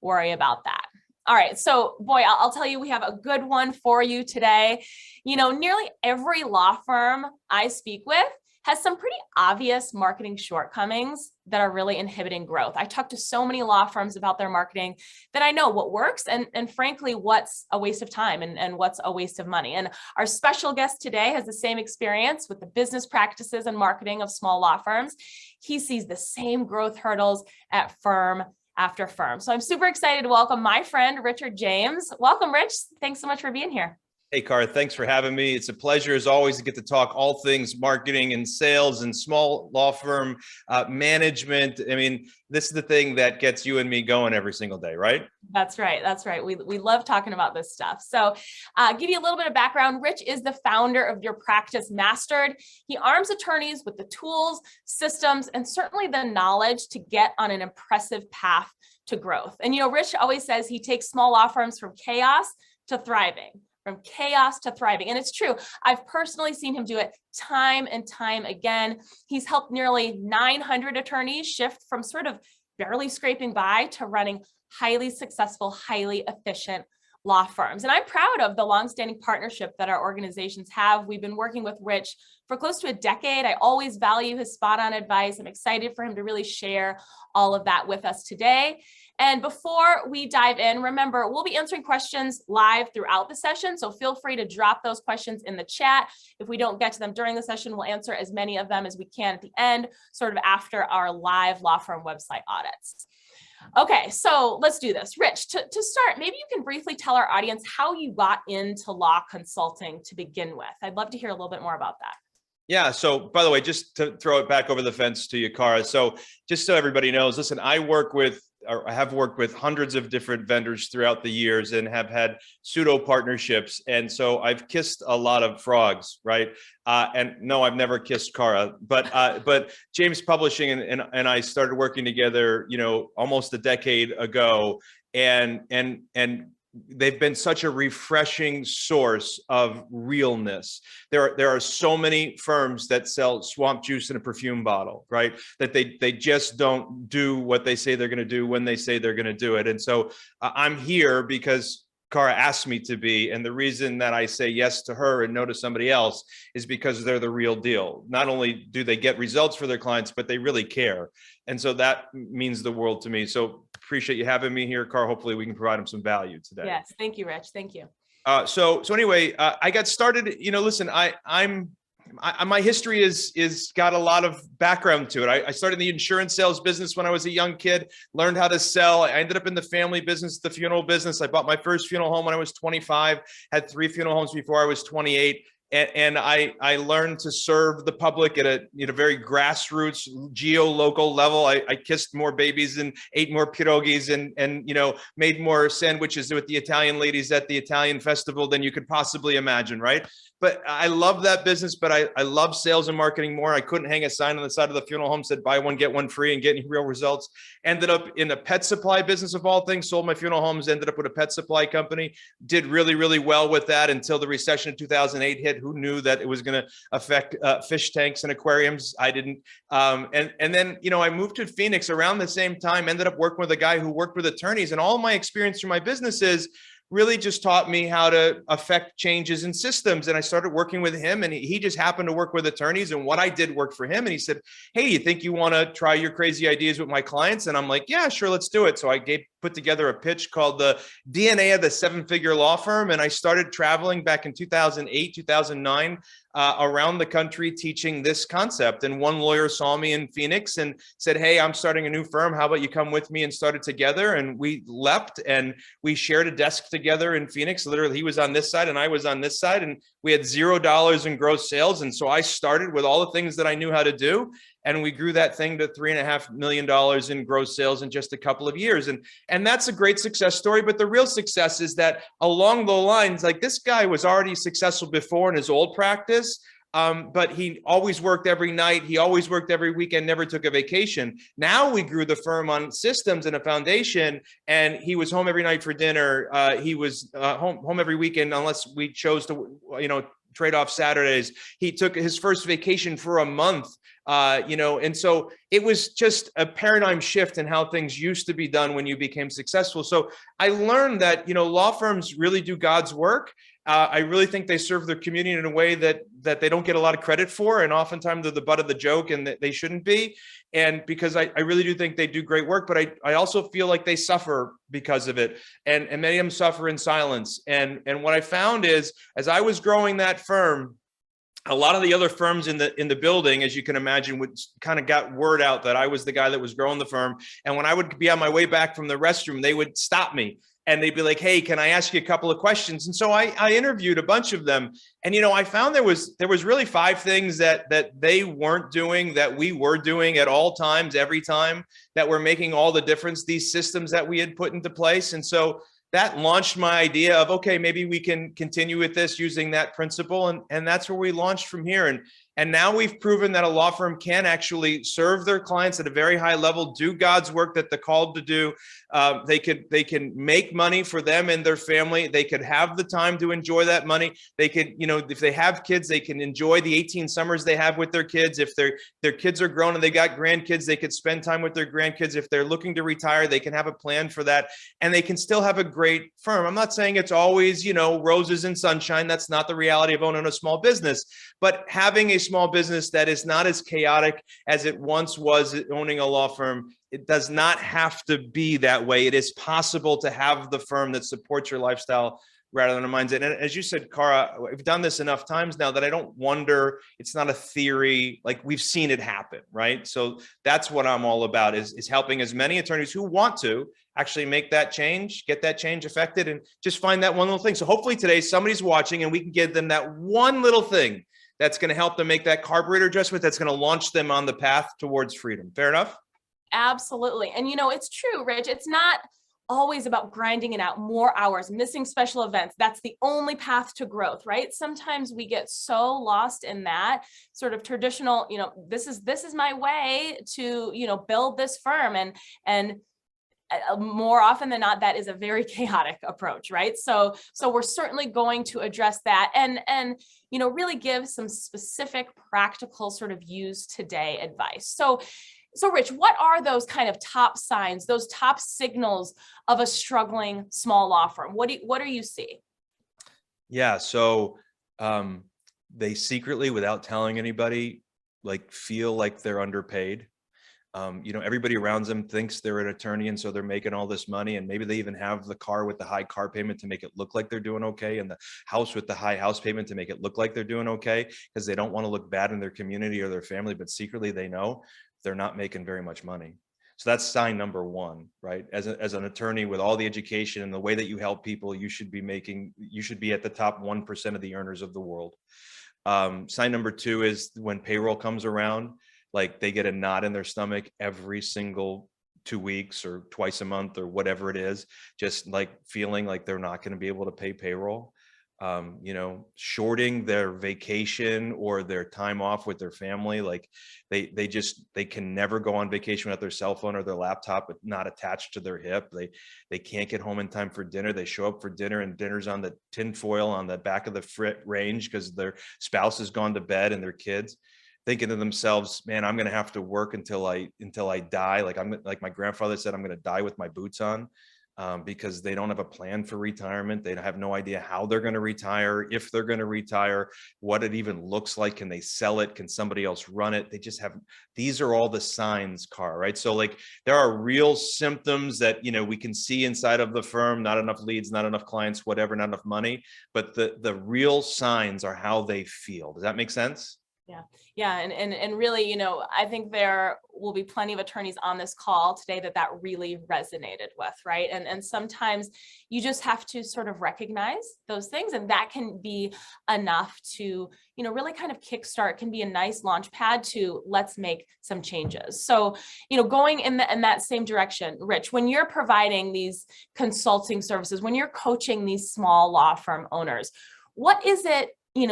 worry about that. All right, so boy, I'll tell you, we have a good one for you today. You know, nearly every law firm I speak with has some pretty obvious marketing shortcomings that are really inhibiting growth. I talk to so many law firms about their marketing that I know what works and frankly, what's a waste of time and what's a waste of money. And our special guest today has the same experience with the business practices and marketing of small law firms. He sees the same growth hurdles at firm after firm. So I'm super excited to welcome my friend, Richard James. Welcome, Rich. Thanks so much for being here. Hey, Cara, thanks for having me. It's a pleasure, as always, to get to talk all things marketing and sales and small law firm management. I mean, this is the thing that gets you and me going every single day, right? That's right. That's right. We love talking about this stuff. So give you a little bit of background. Rich is the founder of Your Practice Mastered. He arms attorneys with the tools, systems, and certainly the knowledge to get on an impressive path to growth. And, you know, Rich always says he takes small law firms from chaos to thriving. From chaos to thriving. And it's true. I've personally seen him do it time and time again. He's helped nearly 900 attorneys shift from sort of barely scraping by to running highly successful, highly efficient law firms. And I'm proud of the longstanding partnership that our organizations have. We've been working with Rich for close to a decade. I always value his spot-on advice. I'm excited for him to really share all of that with us today. And before we dive in, remember, we'll be answering questions live throughout the session. So feel free to drop those questions in the chat. If we don't get to them during the session, we'll answer as many of them as we can at the end, sort of after our live law firm website audits. Okay, so let's do this. Rich, to start, maybe you can briefly tell our audience how you got into law consulting to begin with. I'd love to hear a little bit more about that. Yeah. So by the way, just to throw it back over the fence to you, Cara. So just so everybody knows, listen, I have worked with hundreds of different vendors throughout the years and have had pseudo partnerships. And so I've kissed a lot of frogs, right? And no, I've never kissed Cara, but James Publishing and I started working together, you know, almost a decade ago. And they've been such a refreshing source of realness. There are so many firms that sell swamp juice in a perfume bottle, right? That they just don't do what they say they're going to do when they say they're going to do it. And so I'm here because Cara asked me to be. And the reason that I say yes to her and no to somebody else is because they're the real deal. Not only do they get results for their clients, but they really care. And so that means the world to me. So appreciate you having me here, Cara. Hopefully we can provide them some value today. Yes. Thank you, Rich. Thank you. So anyway, I got started, you know, listen, my history is got a lot of background to it. I started in the insurance sales business when I was a young kid, learned how to sell. I ended up in the family business, the funeral business. I bought my first funeral home when I was 25, had 3 funeral homes before I was 28. And I learned to serve the public at a very grassroots geo-local level. I kissed more babies and ate more pierogies and made more sandwiches with the Italian ladies at the Italian festival than you could possibly imagine, right? But I love that business, but I love sales and marketing more. I couldn't hang a sign on the side of the funeral home said buy one, get one free and getting real results. Ended up in the pet supply business of all things, sold my funeral homes, ended up with a pet supply company, did really, really well with that until the recession of 2008 hit. Who knew that it was going to affect fish tanks and aquariums? I didn't. And then, I moved to Phoenix around the same time, ended up working with a guy who worked with attorneys, and all my experience through my businesses really just taught me how to affect changes in systems. And I started working with him, and he just happened to work with attorneys, and what I did worked for him. And he said, hey, you think you want to try your crazy ideas with my clients? And I'm like, yeah, sure, let's do it. So I put together a pitch called the DNA of the 7-Figure Law Firm. And I started traveling back in 2008, 2009, around the country teaching this concept. And one lawyer saw me in Phoenix and said, hey, I'm starting a new firm. How about you come with me? And started together. And we left and we shared a desk together in Phoenix. Literally, he was on this side and I was on this side. And we had $0 in gross sales. And so I started with all the things that I knew how to do. And we grew that thing to $3.5 million in gross sales in just a couple of years. And that's a great success story. But the real success is that along the lines, like this guy was already successful before in his old practice, but he always worked every night. He always worked every weekend, never took a vacation. Now we grew the firm on systems and a foundation, and he was home every night for dinner. He was home every weekend, unless we chose to, trade off Saturdays. He took his first vacation for a month And so it was just a paradigm shift in how things used to be done when you became successful. So I learned that, law firms really do God's work. I really think they serve their community in a way that they don't get a lot of credit for. And oftentimes they're the butt of the joke, and that they shouldn't be. And because I really do think they do great work, but I also feel like they suffer because of it. And many of them suffer in silence. And what I found is, as I was growing that firm, a lot of the other firms in the building, as you can imagine, would kind of got word out that I was the guy that was growing the firm. And when I would be on my way back from the restroom, they would stop me and they'd be like, "Hey, can I ask you a couple of questions?" And so I interviewed a bunch of them. And, I found there was really 5 things that they weren't doing that we were doing at all times, every time, that were making all the difference, these systems that we had put into place. And so that launched my idea of, okay, maybe we can continue with this using that principle. And that's where we launched from here. And now we've proven that a law firm can actually serve their clients at a very high level, do God's work that they're called to do. They can make money for them and their family. They could have the time to enjoy that money. They could, if they have kids, they can enjoy the 18 summers they have with their kids. If their kids are grown and they got grandkids, they could spend time with their grandkids. If they're looking to retire, they can have a plan for that, and they can still have a great firm. I'm not saying it's always, roses and sunshine. That's not the reality of owning a small business, but having a small business that is not as chaotic as it once was owning a law firm, it does not have to be that way. It is possible to have the firm that supports your lifestyle rather than undermines it. And as you said, Cara, we've done this enough times now that I don't wonder, it's not a theory, like we've seen it happen, right? So that's what I'm all about, is helping as many attorneys who want to actually make that change, get that change affected, and just find that one little thing. So hopefully today somebody's watching and we can give them that one little thing that's going to help them make that carburetor adjustment that's going to launch them on the path towards freedom. Fair enough? Absolutely. And it's true, Rich. It's not always about grinding it out, more hours, missing special events. That's the only path to growth, right? Sometimes we get so lost in that sort of traditional, this is my way to, build this firm. And more often than not, that is a very chaotic approach, right? So we're certainly going to address that and really give some specific practical sort of use today advice. So Rich, what are those kind of top signs, those top signals of a struggling small law firm? What do you see? Yeah, so they secretly, without telling anybody, feel like they're underpaid. Everybody around them thinks they're an attorney, and so they're making all this money, and maybe they even have the car with the high car payment to make it look like they're doing okay, and the house with the high house payment to make it look like they're doing okay, because they don't want to look bad in their community or their family, but secretly they know they're not making very much money. So that's sign number 1, right? As an attorney with all the education and the way that you help people, you should be at the top 1% of the earners of the world. Sign number 2 is when payroll comes around, they get a knot in their stomach every single 2 weeks or twice a month or whatever it is, just feeling like they're not going to be able to pay payroll. Shorting their vacation or their time off with their family. They can never go on vacation without their cell phone or their laptop not attached to their hip. They can't get home in time for dinner. They show up for dinner and dinner's on the tin foil on the back of the range because their spouse has gone to bed and their kids. Thinking to themselves, man, I'm going to have to work until I die. Like my grandfather said, I'm going to die with my boots on, because they don't have a plan for retirement. They have no idea how they're going to retire, if they're going to retire, what it even looks like. Can they sell it? Can somebody else run it? They just have, these are all the signs, Car, right? So there are real symptoms that, we can see inside of the firm, not enough leads, not enough clients, whatever, not enough money, but the real signs are how they feel. Does that make sense? Yeah. And really, I think there will be plenty of attorneys on this call today that really resonated with, right? And sometimes you just have to sort of recognize those things, and that can be enough to, really kind of kickstart, can be a nice launch pad to let's make some changes. So, going in that same direction, Rich, when you're providing these consulting services, when you're coaching these small law firm owners, what is it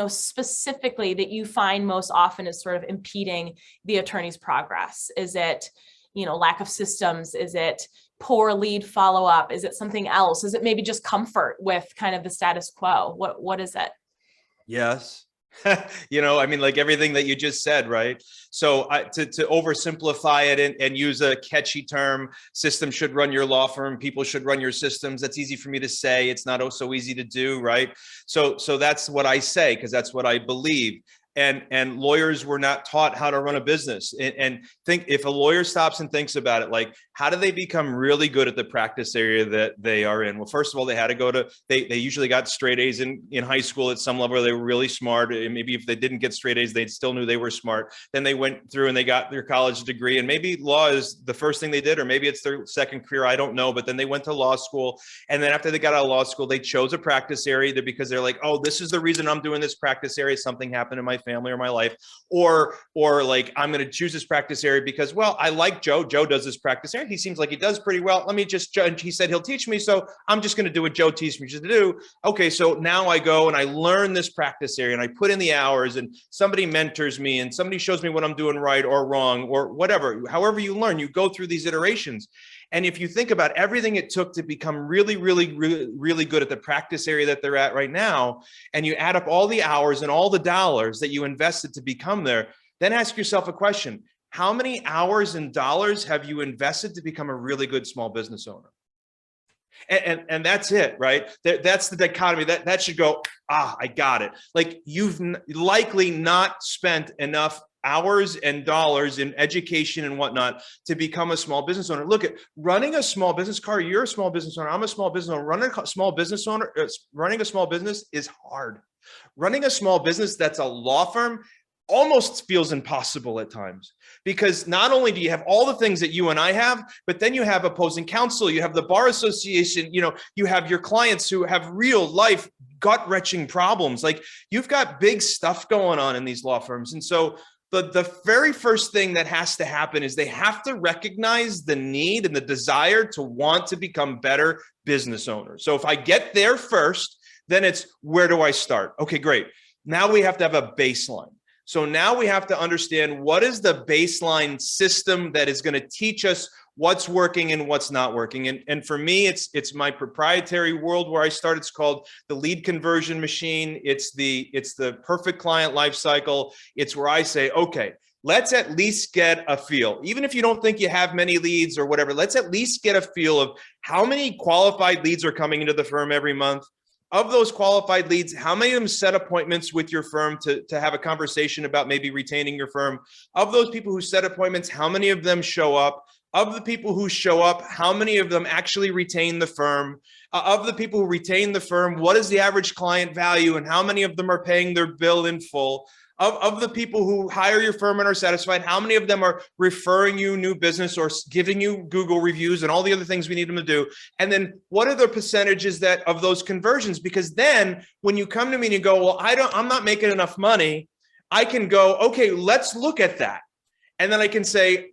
specifically that you find most often is sort of impeding the attorney's progress? Is it, lack of systems? Is it poor lead follow-up? Is it something else? Is it maybe just comfort with kind of the status quo? What is it? Yes. I mean, like everything that you just said, right? So to oversimplify it and use a catchy term, system should run your law firm, people should run your systems. That's easy for me to say. It's not so easy to do, right? So that's what I say, because that's what I believe. And lawyers were not taught how to run a business. And think, if a lawyer stops and thinks about it, like, how do they become really good at the practice area that they are in? Well, first of all, they had to go to, they usually got straight A's in high school at some level. They were really smart. And maybe if they didn't get straight A's, they still knew they were smart. Then they went through and they got their college degree, and maybe law is the first thing they did, or maybe it's their second career, I don't know. But then they went to law school. And then after they got out of law school, they chose a practice area either because they're like, oh, this is the reason I'm doing this practice area. Something happened in my family or my life, or like, I'm going to choose this practice area because, well, I like Joe. Joe does this practice area. He seems like he does pretty well. Let me just judge. He said he'll teach me, so I'm just going to do what Joe teaches me to do. Okay, so now I go and I learn this practice area and I put in the hours, and somebody mentors me and somebody shows me what I'm doing right or wrong or whatever. However you learn, you go through these iterations. And if you think about everything it took to become really good at the practice area that they're at right now, and you add up all the hours and all the dollars that you invested to become there, then ask yourself a question. How many hours and dollars have you invested to become a really good small business owner? And that's it, right? That's the dichotomy. That should go, I got it. Like, you've likely not spent enough hours and dollars in education and whatnot to become a small business owner. Look at running a small business. Car, you're a small business owner. I'm a small business owner. Running a small business is hard. Running a small business that's a law firm almost feels impossible at times, because not only do you have all the things that you and I have, but then you have opposing counsel, you have the bar association, you have your clients who have real life gut-wrenching problems. Like, you've got big stuff going on in these law firms. And so the very first thing that has to happen is they have to recognize the need and the desire to want to become better business owners. So if I get there first, then it's, where do I start? Okay, great. Now we have to have a baseline. So now we have to understand, what is the baseline system that is going to teach us what's working and what's not working. And for me, it's my proprietary world where I started. It's called the lead conversion machine. It's the perfect client life cycle. It's where I say, okay, let's at least get a feel. Even if you don't think you have many leads or whatever, let's at least get a feel of how many qualified leads are coming into the firm every month. Of those qualified leads, how many of them set appointments with your firm to have a conversation about maybe retaining your firm? Of those people who set appointments, how many of them show up? Of the people who show up, how many of them actually retain the firm? Of the people who retain the firm, what is the average client value and how many of them are paying their bill in full? Of the people who hire your firm and are satisfied, how many of them are referring you new business or giving you Google reviews and all the other things we need them to do? And then what are the percentages of those conversions? Because then when you come to me and you go, well, I'm not making enough money, I can go, okay, let's look at that. And then I can say,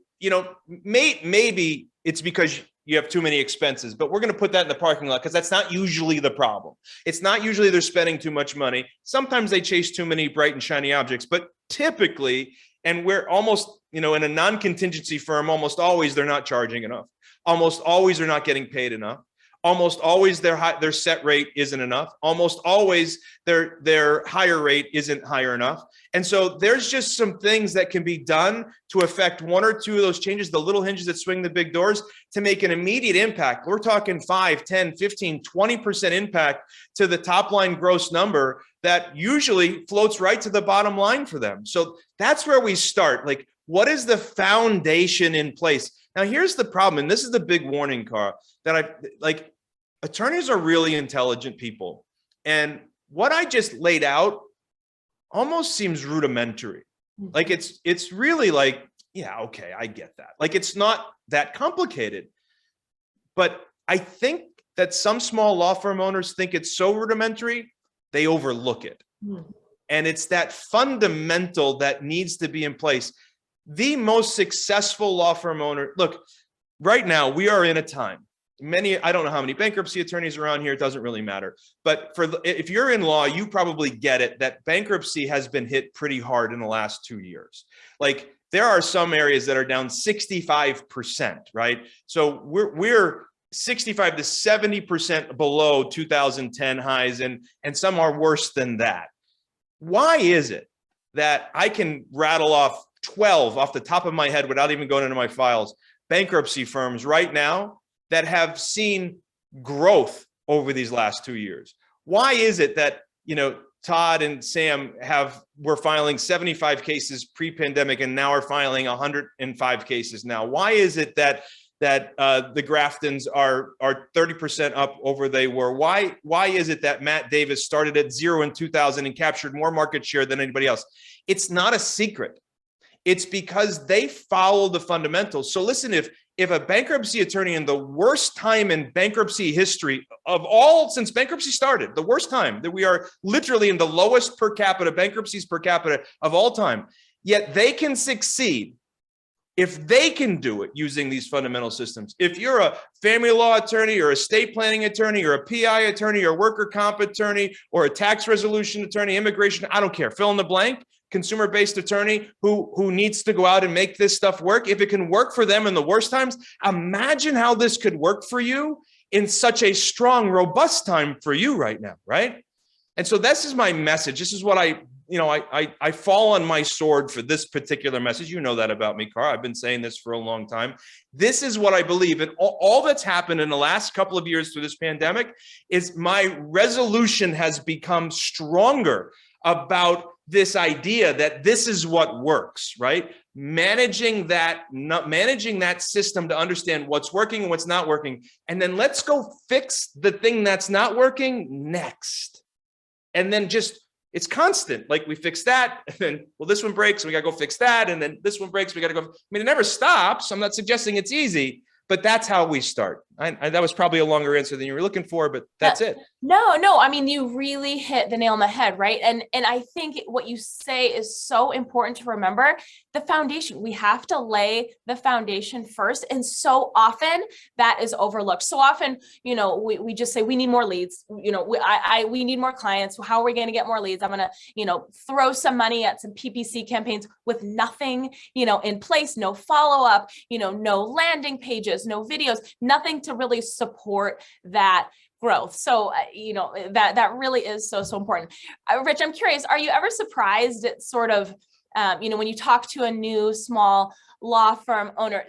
maybe it's because you have too many expenses, but we're going to put that in the parking lot, because that's not usually the problem. It's not usually they're spending too much money. Sometimes they chase too many bright and shiny objects, but typically, and we're almost, in a non-contingency firm, almost always they're not charging enough. Almost always they're not getting paid enough. Almost always their set rate isn't enough. Almost always their higher rate isn't higher enough. And so there's just some things that can be done to affect one or two of those changes, the little hinges that swing the big doors, to make an immediate impact. We're talking 5, 10, 15, 20% impact to the top line gross number that usually floats right to the bottom line for them. So that's where we start. Like, what is the foundation in place? Now, here's the problem, and this is the big warning, Carl, that attorneys are really intelligent people. And what I just laid out almost seems rudimentary. Like, it's really like, yeah, okay, I get that. Like, it's not that complicated. But I think that some small law firm owners think it's so rudimentary, they overlook it. And it's that fundamental that needs to be in place. The most successful law firm owner, look, right now we are in a time. I don't know how many bankruptcy attorneys are around here. It doesn't really matter. But if you're in law, you probably get it that bankruptcy has been hit pretty hard in the last 2 years. Like, there are some areas that are down 65%, right? So we're 65 to 70% below 2010 highs, and some are worse than that. why is it that I can rattle off 12 off the top of my head without even going into my files, bankruptcy firms right now that have seen growth over these last 2 years? Why is it that, Todd and Sam were filing 75 cases pre-pandemic and now are filing 105 cases now? Why is it that the Graftons are 30% up over they were? Why is it that Matt Davis started at 0 in 2000 and captured more market share than anybody else? It's not a secret. It's because they follow the fundamentals. So listen, if a bankruptcy attorney in the worst time in bankruptcy history of all since bankruptcy started, the worst time that we are literally in the lowest per capita bankruptcies per capita of all time, yet they can succeed if they can do it using these fundamental systems. If you're a family law attorney or estate planning attorney or a PI attorney or worker comp attorney or a tax resolution attorney, immigration, I don't care, fill in the blank, consumer-based attorney who needs to go out and make this stuff work. If it can work for them in the worst times, imagine how this could work for you in such a strong, robust time for you right now, right? And so this is my message. This is what I fall on my sword for this particular message. You know that about me, Cara. I've been saying this for a long time. This is what I believe. And all that's happened in the last couple of years through this pandemic is my resolution has become stronger about this idea that this is what works, right? Managing that system to understand what's working and what's not working. And then let's go fix the thing that's not working next. And then it's constant. Like we fix that, and then, well, this one breaks, we got to go fix that. And then this one breaks, we got to go. I mean, it never stops. I'm not suggesting it's easy, but that's how we start. That was probably a longer answer than you were looking for, but that's it. No. I mean, you really hit the nail on the head, right? And I think what you say is so important to remember. The foundation, we have to lay the foundation first. And so often that is overlooked. So often, we just say we need more leads. We need more clients. How are we going to get more leads? I'm going to, throw some money at some PPC campaigns with nothing, in place, no follow-up, no landing pages, no videos, nothing to really support that growth. So, that really is so important. Rich, I'm curious, are you ever surprised at sort of, when you talk to a new small law firm owner,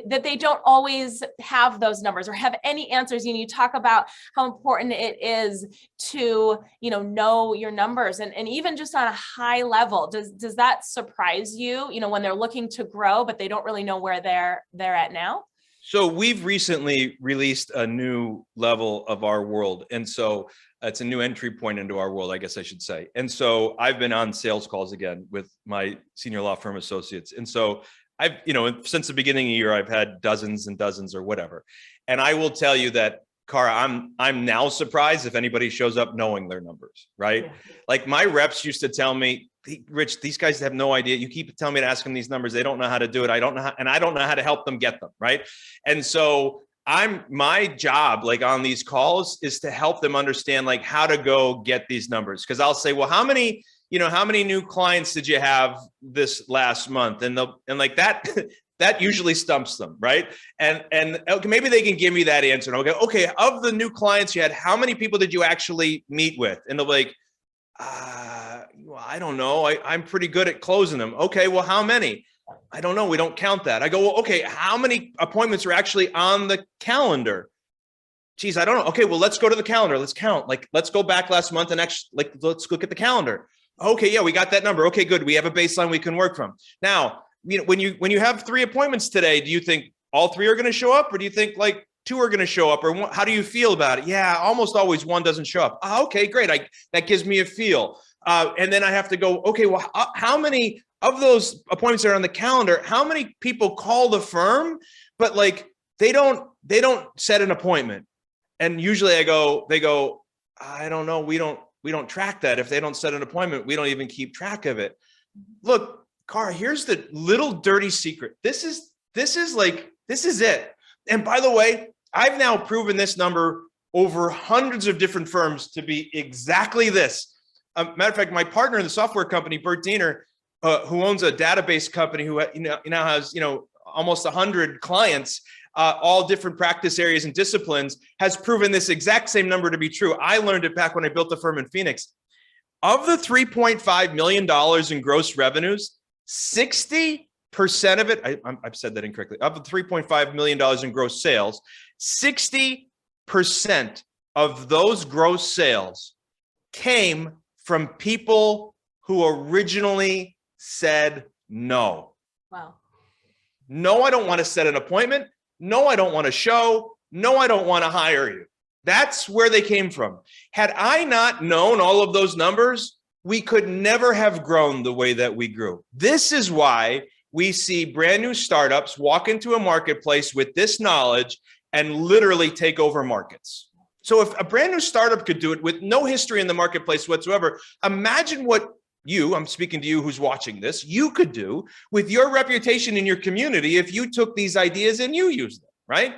that they don't always have those numbers or have any answers? You talk about how important it is to, know your numbers and even just on a high level. Does that surprise you, when they're looking to grow, but they don't really know where they're at now? So we've recently released a new level of our world. And so it's a new entry point into our world, I guess I should say. And so I've been on sales calls again with my senior law firm associates. And so I've, since the beginning of the year, I've had dozens and dozens or whatever. And I will tell you that, Cara, I'm now surprised if anybody shows up knowing their numbers, right? Yeah. Like my reps used to tell me, Rich, these guys have no idea. You keep telling me to ask them these numbers. They don't know how to do it. I don't know how to help them get them, right? And so my job, like on these calls, is to help them understand like how to go get these numbers. Because I'll say, well, how many new clients did you have this last month? And like that. That usually stumps them, right? And okay, maybe they can give me that answer. And I'll go, okay, of the new clients you had, how many people did you actually meet with? And they're like, well, I don't know. I'm pretty good at closing them. Okay, well, how many? I don't know. We don't count that. I go, well, okay, how many appointments are actually on the calendar? Geez, I don't know. Okay, well, let's go to the calendar. Let's count. Like, let's go back last month and actually, let's look at the calendar. Okay, yeah, we got that number. Okay, good. We have a baseline we can work from. Now, when you have 3 appointments today, do you think all 3 are going to show up, or do you think like 2 are going to show up, or how do you feel about it? Yeah, almost always 1 doesn't show up. Oh, okay, great. That gives me a feel. And then I have to go, okay, well, how many of those appointments that are on the calendar, how many people call the firm, but like they don't set an appointment? And usually they go, I don't know. We don't track that. If they don't set an appointment, we don't even keep track of it. Look, Cara, here's the little dirty secret. This is it. And by the way, I've now proven this number over hundreds of different firms to be exactly this. Matter of fact, my partner in the software company, Bert Diener, who owns a database company who now has almost 100 clients, all different practice areas and disciplines, has proven this exact same number to be true. I learned it back when I built the firm in Phoenix. Of the $3.5 million in gross revenues, 60% of it, I've said that incorrectly, of the $3.5 million in gross sales, 60% of those gross sales came from people who originally said no. Wow. No, I don't want to set an appointment. No, I don't want to show. No, I don't want to hire you. That's where they came from. Had I not known all of those numbers, we could never have grown the way that we grew. This is why we see brand new startups walk into a marketplace with this knowledge and literally take over markets. So if a brand new startup could do it with no history in the marketplace whatsoever, imagine what I'm speaking to you who's watching this, you could do with your reputation in your community if you took these ideas and you used them, right?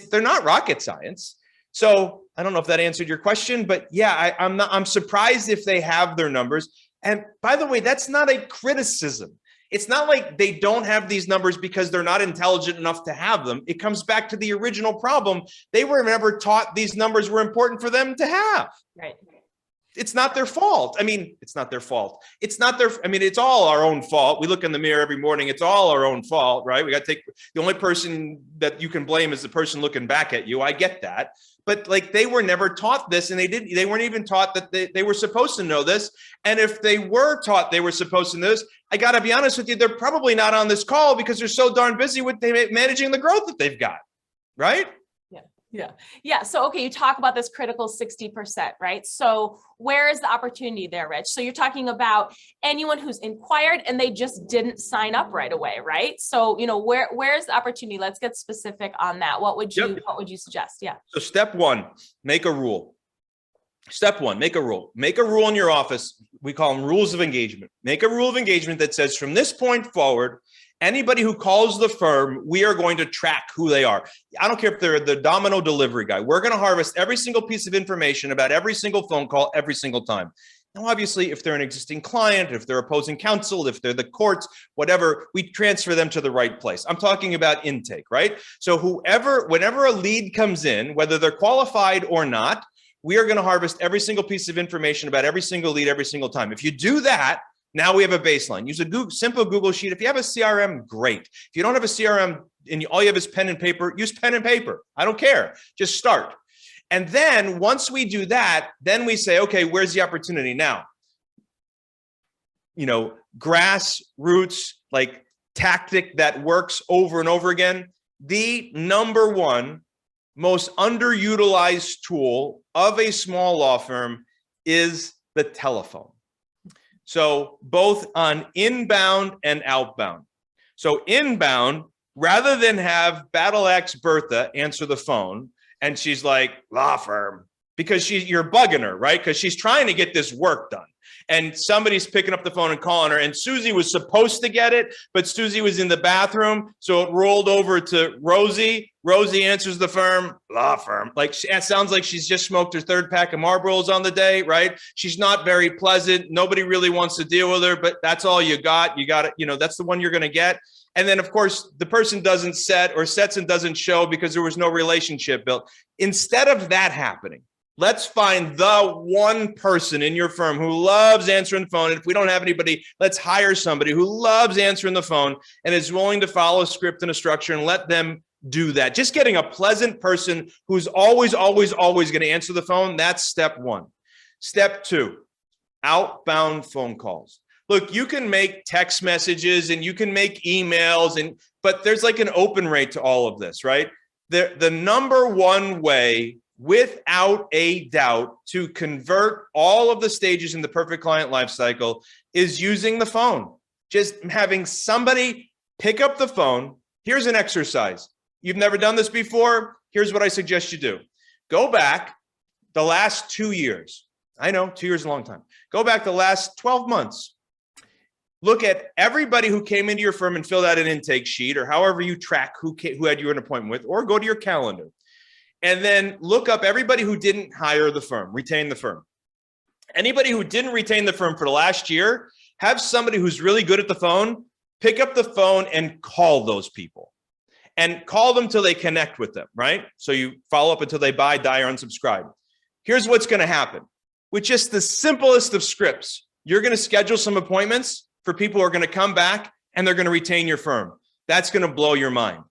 They're not rocket science. So I don't know if that answered your question, but yeah, I'm surprised if they have their numbers. And by the way, that's not a criticism. It's not like they don't have these numbers because they're not intelligent enough to have them. It comes back to the original problem. They were never taught these numbers were important for them to have. Right. It's not their fault. I mean, it's not their fault. It's all our own fault. We look in the mirror every morning. It's all our own fault, right? We got to take the only person that you can blame is the person looking back at you. I get that. But like they were never taught this, and they weren't even taught that they were supposed to know this. And if they were taught they were supposed to know this, I got to be honest with you, they're probably not on this call because they're so darn busy with managing the growth that they've got, right? Yeah. So, okay, you talk about this critical 60%, right? So where is the opportunity there, Rich? So you're talking about anyone who's inquired and they just didn't sign up right away, right? So, where's the opportunity? Let's get specific on that. What would you suggest? Yeah. So step one, make a rule. Step one, make a rule. Make a rule in your office. We call them rules of engagement. Make a rule of engagement that says from this point forward, anybody who calls the firm, we are going to track who they are. I don't care if they're the Domino delivery guy. We're going to harvest every single piece of information about every single phone call every single time. Now, obviously, if they're an existing client, if they're opposing counsel, if they're the courts, whatever, we transfer them to the right place. I'm talking about intake, right? So whenever a lead comes in, whether they're qualified or not, we are going to harvest every single piece of information about every single lead every single time. If you do that, now we have a baseline. Use a simple Google Sheet. If you have a CRM, great. If you don't have a CRM and all you have is pen and paper, use pen and paper. I don't care. Just start. And then once we do that, then we say, okay, where's the opportunity now? Grassroots, like tactic that works over and over again. The number one most underutilized tool of a small law firm is the telephone. So both on inbound and outbound. So inbound, rather than have battle axe Bertha answer the phone, and she's like, law firm, because you're bugging her, right? Because she's trying to get this work done. And somebody's picking up the phone and calling her. And Susie was supposed to get it, but Susie was in the bathroom. So it rolled over to Rosie. Rosie answers the firm, law firm. It sounds like she's just smoked her third pack of Marlboros on the day, right? She's not very pleasant. Nobody really wants to deal with her, but that's all you got. You got it. That's the one you're going to get. And then, of course, the person doesn't sets and doesn't show because there was no relationship built. Instead of that happening, let's find the one person in your firm who loves answering the phone. And if we don't have anybody, let's hire somebody who loves answering the phone and is willing to follow a script and a structure and let them do that. Just getting a pleasant person who's always, always, always going to answer the phone. That's step one. Step two, outbound phone calls. Look, you can make text messages and you can make emails, but there's like an open rate to all of this, right? The number one way, without a doubt, to convert all of the stages in the perfect client lifecycle is using the phone. Just having somebody pick up the phone. Here's an exercise. You've never done this before. Here's what I suggest you do. Go back the last 2 years. I know 2 years is a long time. Go back the last 12 months. Look at everybody who came into your firm and filled out an intake sheet, or however you track who had you an appointment with, or go to your calendar. And then look up everybody who didn't hire the firm, retain the firm. Anybody who didn't retain the firm for the last year, have somebody who's really good at the phone, pick up the phone and call those people. And call them till they connect with them, right? So you follow up until they buy, die, or unsubscribe. Here's what's going to happen. with just the simplest of scripts. You're going to schedule some appointments for people who are going to come back and they're going to retain your firm. That's going to blow your mind.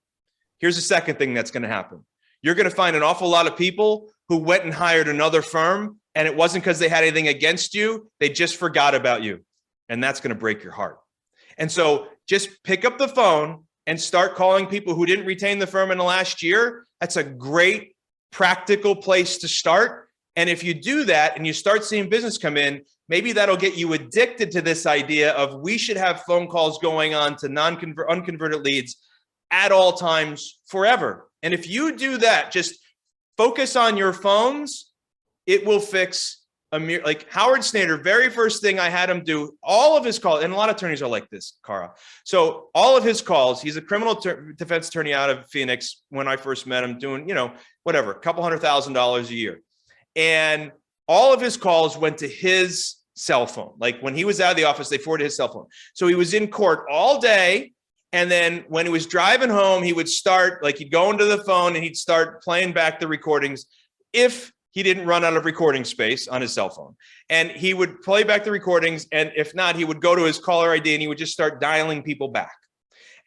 Here's the second thing that's going to happen. You're going to find an awful lot of people who went and hired another firm, and it wasn't because they had anything against you. They just forgot about you. And that's going to break your heart. And so just pick up the phone and start calling people who didn't retain the firm in the last year. That's a great practical place to start. And if you do that and you start seeing business come in, maybe that'll get you addicted to this idea of we should have phone calls going on to unconverted leads at all times forever. And if you do that, just focus on your phones, it will fix like Howard Snader, very first thing I had him do, all of his calls, and a lot of attorneys are like this, Cara. So all of his calls, he's a criminal defense attorney out of Phoenix when I first met him, doing, whatever, a couple $100,000 a year. And all of his calls went to his cell phone. Like when he was out of the office, they forwarded his cell phone. So he was in court all day. And then when he was driving home, he would start, like he'd go into the phone and he'd start playing back the recordings if he didn't run out of recording space on his cell phone. And he would play back the recordings. And if not, he would go to his caller ID and he would just start dialing people back.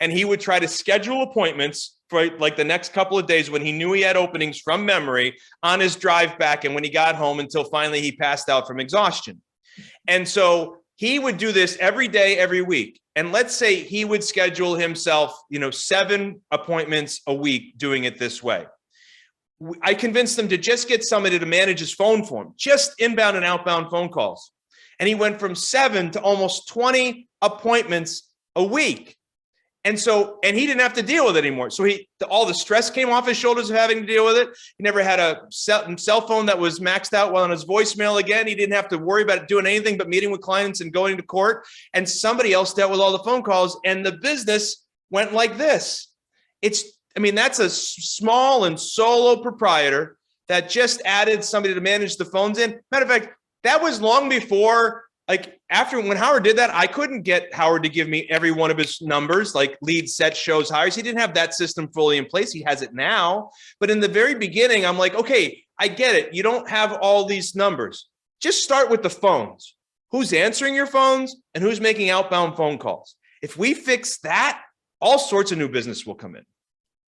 And he would try to schedule appointments for like the next couple of days when he knew he had openings from memory on his drive back and when he got home, until finally he passed out from exhaustion. And so he would do this every day, every week. And let's say he would schedule himself, 7 appointments a week doing it this way. I convinced him to just get somebody to manage his phone for him, just inbound and outbound phone calls. And he went from 7 to almost 20 appointments a week. And he didn't have to deal with it anymore. So all the stress came off his shoulders of having to deal with it. He never had a cell phone that was maxed out on his voicemail again. He didn't have to worry about doing anything but meeting with clients and going to court. And somebody else dealt with all the phone calls, and the business went like this. That's a small and solo proprietor that just added somebody to manage the phones in. Matter of fact, that was long before, when Howard did that, I couldn't get Howard to give me every one of his numbers, like leads, sets, shows, hires. He didn't have that system fully in place. He has it now. But in the very beginning, I'm like, okay, I get it. You don't have all these numbers. Just start with the phones. Who's answering your phones and who's making outbound phone calls? If we fix that, all sorts of new business will come in.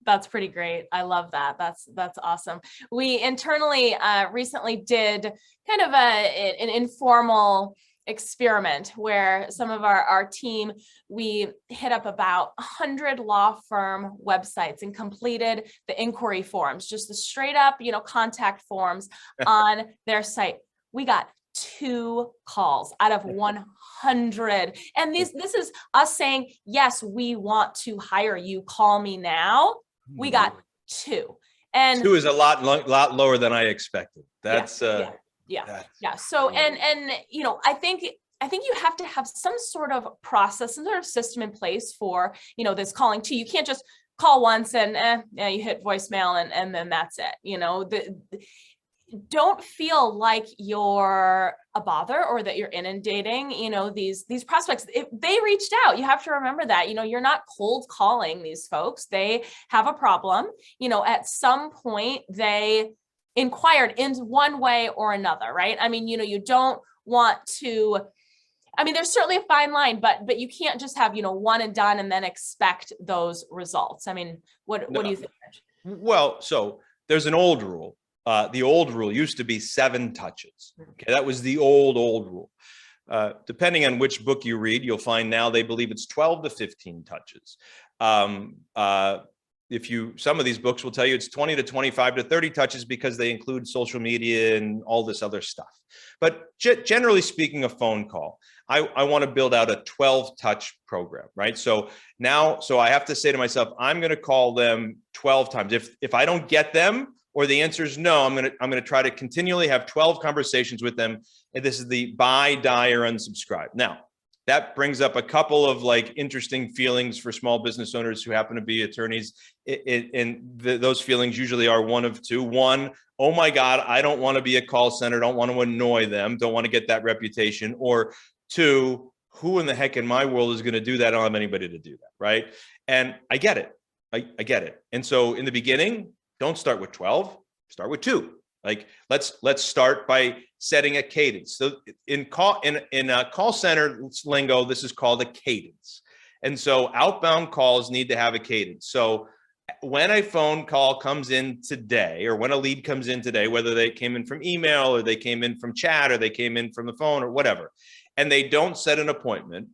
That's pretty great. I love that. That's awesome. We internally recently did kind of an informal experiment where some of our team, we hit up about 100 law firm websites and completed the inquiry forms, just the straight up, contact forms on their site. We got 2 calls out of 100. And this is us saying, yes, we want to hire you. Call me now. We got 2. And 2 is a lot lower than I expected. That's yeah. So, and I think you have to have some sort of process, some sort of system in place for, this calling too. You can't just call once and you hit voicemail and then that's it. Don't feel like you're a bother or that you're inundating, these prospects. If they reached out, you have to remember that, you're not cold calling these folks. They have a problem, at some point they inquired in one way or another, right? You don't want to, there's certainly a fine line, but you can't just have, one and done and then expect those results. What do you think, Rich? Well, so there's an old rule. The old rule used to be 7 touches. Okay, that was the old rule. Depending on which book you read, you'll find now they believe it's 12 to 15 touches. Some of these books will tell you it's 20 to 25 to 30 touches because they include social media and all this other stuff. But generally speaking, a phone call, I want to build out a 12 touch program, right? So I have to say to myself, I'm going to call them 12 times. If I don't get them, or the answer is no, I'm going to try to continually have 12 conversations with them. And this is the buy, die, or unsubscribe. Now, that brings up a couple of interesting feelings for small business owners who happen to be attorneys. Those feelings usually are one of 2. 1, oh my God, I don't want to be a call center. Don't want to annoy them. Don't want to get that reputation. Or 2, who in the heck in my world is going to do that? I don't have anybody to do that, right? And I get it. I get it. And so in the beginning, don't start with 12, start with 2. Like let's start by setting a cadence. So in call center lingo, this is called a cadence. And so outbound calls need to have a cadence. So when a phone call comes in today, or when a lead comes in today, whether they came in from email or they came in from chat or they came in from the phone or whatever, and they don't set an appointment,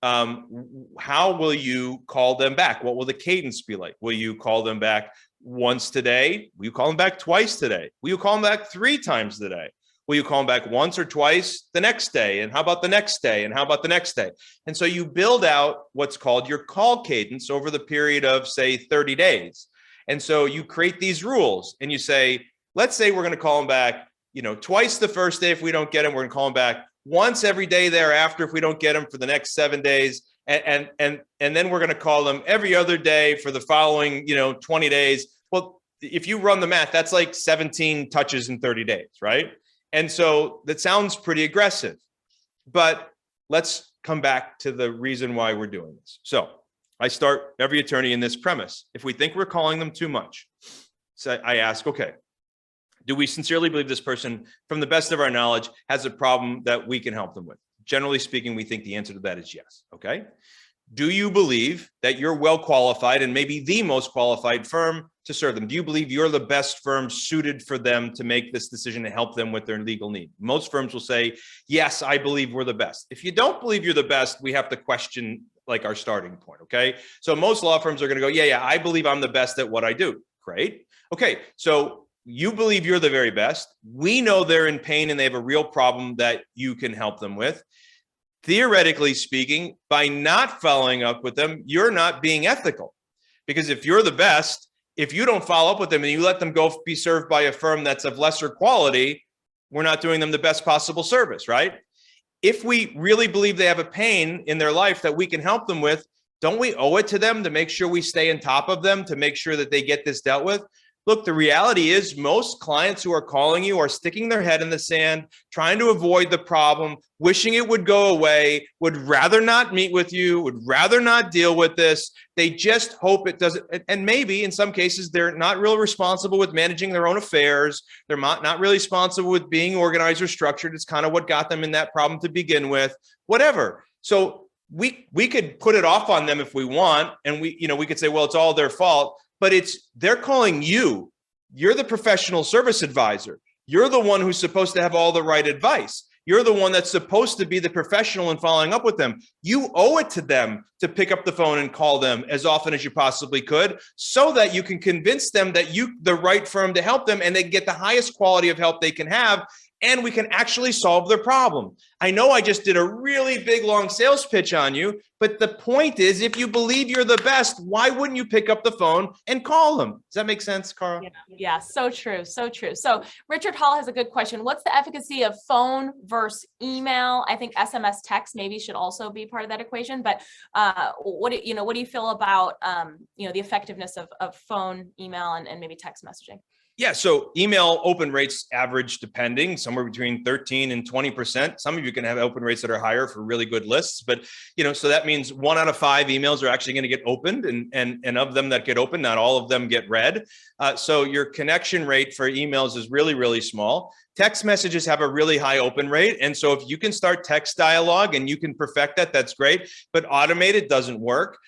how will you call them back? What will the cadence be like? Will you call them back once today? Will you call them back twice today? Will you call them back 3 times today? Will you call them back once or twice the next day? And how about the next day? And how about the next day? And so you build out what's called your call cadence over the period of, say, 30 days. And so you create these rules and you say, let's say we're going to call them back, twice the first day. If we don't get them, we're going to call them back once every day thereafter if we don't get them for the next 7 days. And then we're going to call them every other day for the following, 20 days. Well, if you run the math, that's like 17 touches in 30 days, right? And so that sounds pretty aggressive, but let's come back to the reason why we're doing this. So I start every attorney in this premise. If we think we're calling them too much, so I ask, okay, do we sincerely believe this person, from the best of our knowledge, has a problem that we can help them with? Generally speaking, we think the answer to that is yes. Okay. Do you believe that you're well qualified and maybe the most qualified firm to serve them? Do you believe you're the best firm suited for them to make this decision to help them with their legal need? Most firms will say, yes, I believe we're the best. If you don't believe you're the best, we have to question like our starting point. Okay. So most law firms are going to go, yeah, I believe I'm the best at what I do. Great. Okay. So you believe you're the very best. We know they're in pain and they have a real problem that you can help them with. Theoretically speaking, by not following up with them, you're not being ethical. Because if you're the best, if you don't follow up with them and you let them go be served by a firm that's of lesser quality, we're not doing them the best possible service, right? If we really believe they have a pain in their life that we can help them with, don't we owe it to them to make sure we stay on top of them, to make sure that they get this dealt with? Look, the reality is most clients who are calling you are sticking their head in the sand, trying to avoid the problem, wishing it would go away, would rather not meet with you, would rather not deal with this. They just hope it doesn't. And maybe in some cases, they're not really responsible with managing their own affairs. They're not really responsible with being organized or structured. It's kind of what got them in that problem to begin with, whatever. So we could put it off on them if we want. And we could say, well, it's all their fault. But they're calling you. You're the professional service advisor. You're the one who's supposed to have all the right advice. You're the one that's supposed to be the professional in following up with them. You owe it to them to pick up the phone and call them as often as you possibly could so that you can convince them that you're the right firm to help them and they get the highest quality of help they can have. And we can actually solve their problem. I know I just did a really big, long sales pitch on you, but the point is, if you believe you're the best, why wouldn't you pick up the phone and call them? Does that make sense, Cara? Yeah, so true, so true. So Richard Hall has a good question. What's the efficacy of phone versus email? I think SMS text maybe should also be part of that equation. But what do you feel about the effectiveness of phone, email, and maybe text messaging? Yeah, so email open rates average, depending, somewhere between 13 and 20%. Some of you can have open rates that are higher for really good lists, but so that means 1 out of 5 emails are actually going to get opened, and of them that get opened, not all of them get read. So your connection rate for emails is really, really small. Text messages have a really high open rate, and so if you can start text dialogue and you can perfect that, that's great. But automated doesn't work.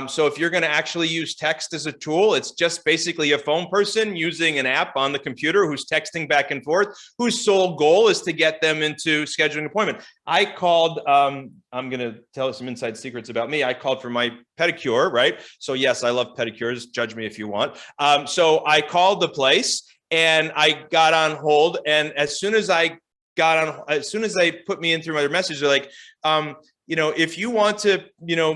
So if you're going to actually use text as a tool, it's just basically a phone person using an app on the computer who's texting back and forth, whose sole goal is to get them into scheduling an appointment. I called, I'm going to tell some inside secrets about me. I called for my pedicure, right? So yes, I love pedicures. Judge me if you want. So I called the place and I got on hold. And as soon as they put me in through my message, they're like, if you want to,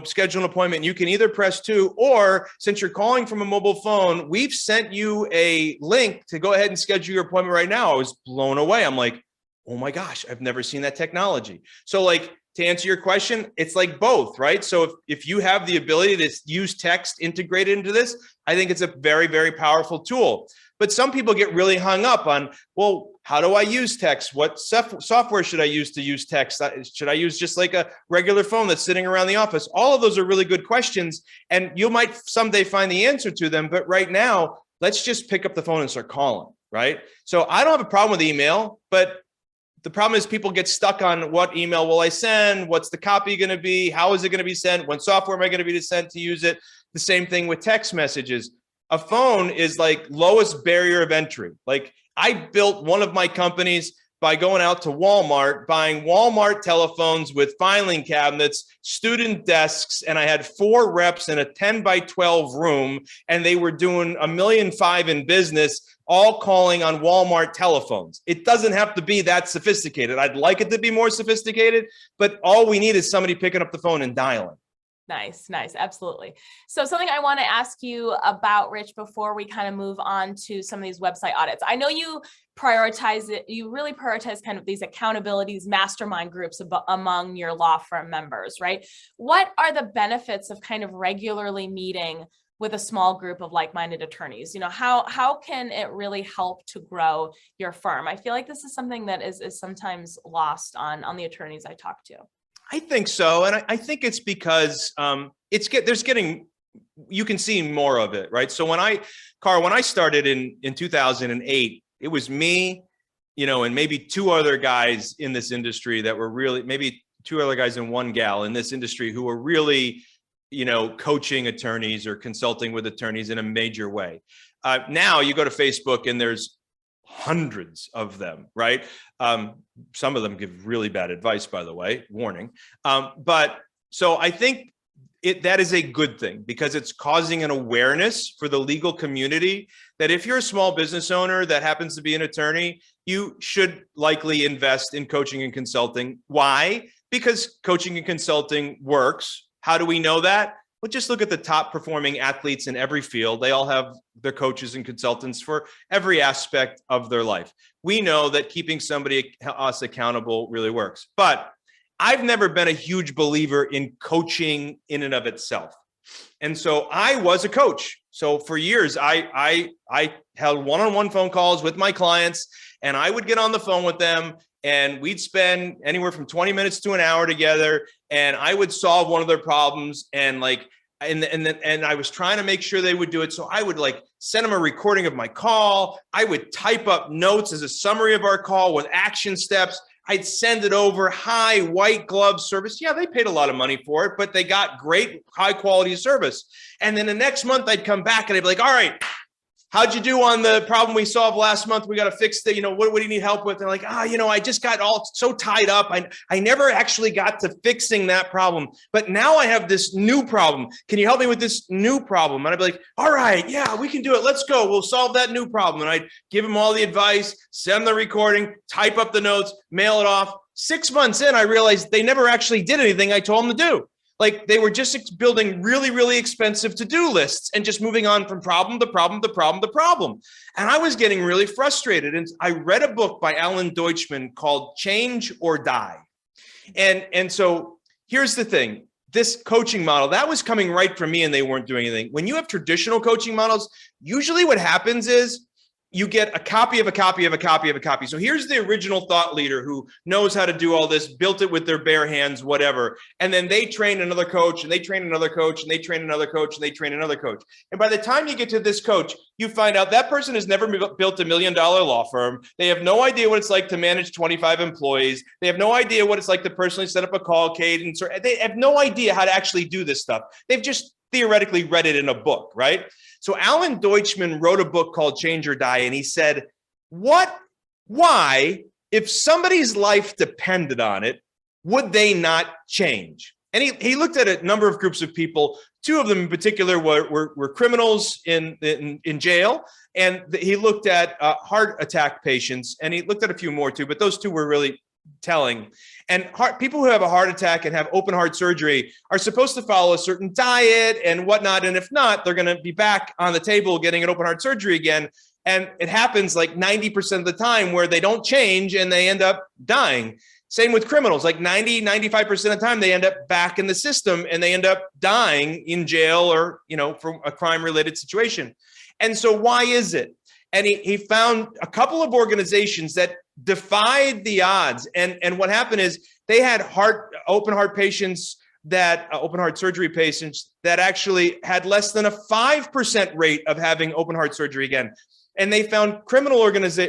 schedule an appointment, you can either press 2, or since you're calling from a mobile phone, we've sent you a link to go ahead and schedule your appointment right now. I was blown away. I'm like, oh my gosh, I've never seen that technology. So to answer your question, it's like both, right? So if you have the ability to use text integrated into this, I think it's a very, very powerful tool. But some people get really hung up on, well, how do I use text? What software should I use to use text? Should I use just like a regular phone that's sitting around the office? All of those are really good questions, and you might someday find the answer to them. But right now, let's just pick up the phone and start calling. right? So I don't have a problem with email, but the problem is people get stuck on what email will I send? What's the copy going to be? How is it going to be sent? What software am I going to be sent to use it? The same thing with text messages. A phone is like lowest barrier of entry. Like I built one of my companies by going out to Walmart, buying Walmart telephones with filing cabinets, student desks, and I had 4 reps in a 10 by 12 room, and they were doing $1.5 million in business, all calling on Walmart telephones. It doesn't have to be that sophisticated. I'd like it to be more sophisticated, but all we need is somebody picking up the phone and dialing. Nice, nice. Absolutely. So something I want to ask you about, Rich, before we kind of move on to some of these website audits. I know you prioritize it. You really prioritize kind of these accountabilities, mastermind groups among your law firm members, right? What are the benefits of kind of regularly meeting with a small group of like-minded attorneys? You know, how can it really help to grow your firm? I feel like this is something that is sometimes lost on the attorneys I talk to. I think so. And I think it's because you can see more of it, right? So when I started in 2008, it was me, and maybe 2 other guys in this industry that were really, maybe 2 other guys and 1 gal in this industry who were really, coaching attorneys or consulting with attorneys in a major way. Now you go to Facebook and there's hundreds of them, right? Some of them give really bad advice, by the way, warning. But so I think that is a good thing because it's causing an awareness for the legal community that if you're a small business owner that happens to be an attorney, you should likely invest in coaching and consulting. Why? Because coaching and consulting works. How do we know that? Well, just look at the top performing athletes in every field. They all have their coaches and consultants for every aspect of their life. We know that keeping us accountable really works. But I've never been a huge believer in coaching in and of itself. And so I was a coach. So for years, I held one-on-one phone calls with my clients, and I would get on the phone with them and we'd spend anywhere from 20 minutes to an hour together, and I would solve one of their problems. And I was trying to make sure they would do it. So I would send them a recording of my call. I would type up notes as a summary of our call with action steps. I'd send it over, high white glove service. Yeah, they paid a lot of money for it, but they got great high quality service. And then the next month I'd come back and I'd be like, all right, how'd you do on the problem we solved last month? We got to fix the, what do you need help with? They're like, I just got all so tied up. I never actually got to fixing that problem, but now I have this new problem. Can you help me with this new problem? And I'd be like, all right, yeah, we can do it. Let's go. We'll solve that new problem. And I'd give them all the advice, send the recording, type up the notes, mail it off. 6 months in, I realized they never actually did anything I told them to do. They were just building really, really expensive to-do lists and just moving on from problem to problem to problem to problem. And I was getting really frustrated. And I read a book by Alan Deutschman called Change or Die. And so here's the thing. This coaching model, that was coming right from me and they weren't doing anything. When you have traditional coaching models, usually what happens is you get a copy of a copy of a copy of a copy. So here's the original thought leader who knows how to do all this, built it with their bare hands, whatever. And then they train another coach and they train another coach and they train another coach and they train another coach. And by the time you get to this coach, you find out that person has never built $1 million law firm. They have no idea what it's like to manage 25 employees. They have no idea what it's like to personally set up a call cadence. Or they have no idea how to actually do this stuff. They've just theoretically read it in a book, right? So Alan Deutschman wrote a book called Change or Die, and he said, why, if somebody's life depended on it, would they not change? And he looked at a number of groups of people. 2 of them in particular were criminals in jail. And he looked at heart attack patients, and he looked at a few more too, but those 2 were really telling. And people who have a heart attack and have open heart surgery are supposed to follow a certain diet and whatnot. And if not, they're going to be back on the table getting an open heart surgery again. And it happens 90% of the time where they don't change and they end up dying. Same with criminals, 95% of the time they end up back in the system and they end up dying in jail or, from a crime related situation. And so why is it? And he found a couple of organizations that defied the odds. And what happened is they had open heart surgery patients that actually had less than a 5% rate of having open heart surgery again. and they found organizations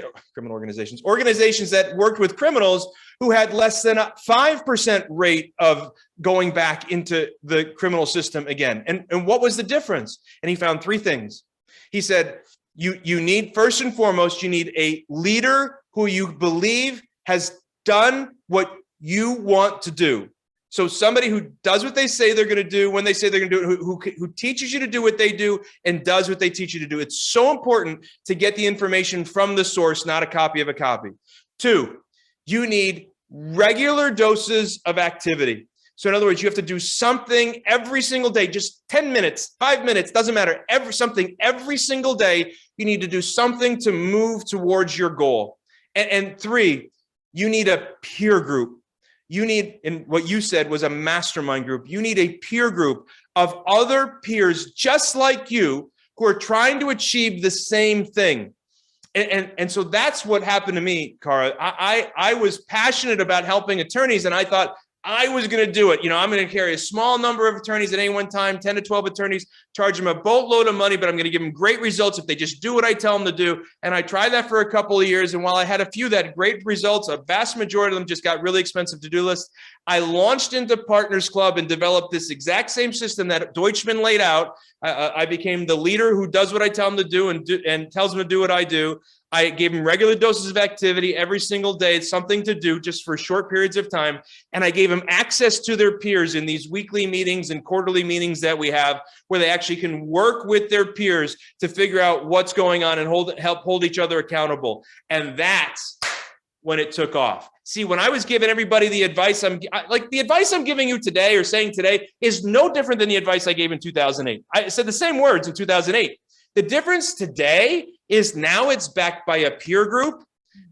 that worked with criminals who had less than a 5% rate of going back into the criminal system again. And what was the difference? And he found three things. He said, you need, first and foremost, you need a leader who you believe has done what you want to do. So somebody who does what they say they're going to do when they say they're going to do it, who teaches you to do what they do and does what they teach you to do. It's so important to get the information from the source, not a copy of a copy. Two, you need regular doses of activity. So in other words, you have to do something every single day, just 10 minutes, 5 minutes, doesn't matter, something every single day. You need to do something to move towards your goal. And three, you need a peer group. You need, and what you said was a mastermind group. You need a peer group of other peers just like you who are trying to achieve the same thing. And so that's what happened to me, Cara. I was passionate about helping attorneys, and I thought I was going to do it. You know, I'm going to carry a small number of attorneys at any one time, 10 to 12 attorneys, charge them a boatload of money, but I'm going to give them great results if they just do what I tell them to do. And I tried that for a couple of years. And while I had a few that had great results, a vast majority of them just got really expensive to-do lists. I launched into Partners Club and developed this exact same system that Deutschman laid out. I became the leader who does what I tell them to do and tells them to do what I do. I gave them regular doses of activity every single day. It's something to do just for short periods of time. And I gave them access to their peers in these weekly meetings and quarterly meetings that we have, where they actually can work with their peers to figure out what's going on and help hold each other accountable. And that's when it took off. See, when I was giving everybody the advice, the advice I'm giving you today or saying today is no different than the advice I gave in 2008. I said the same words in 2008. The difference today is now it's backed by a peer group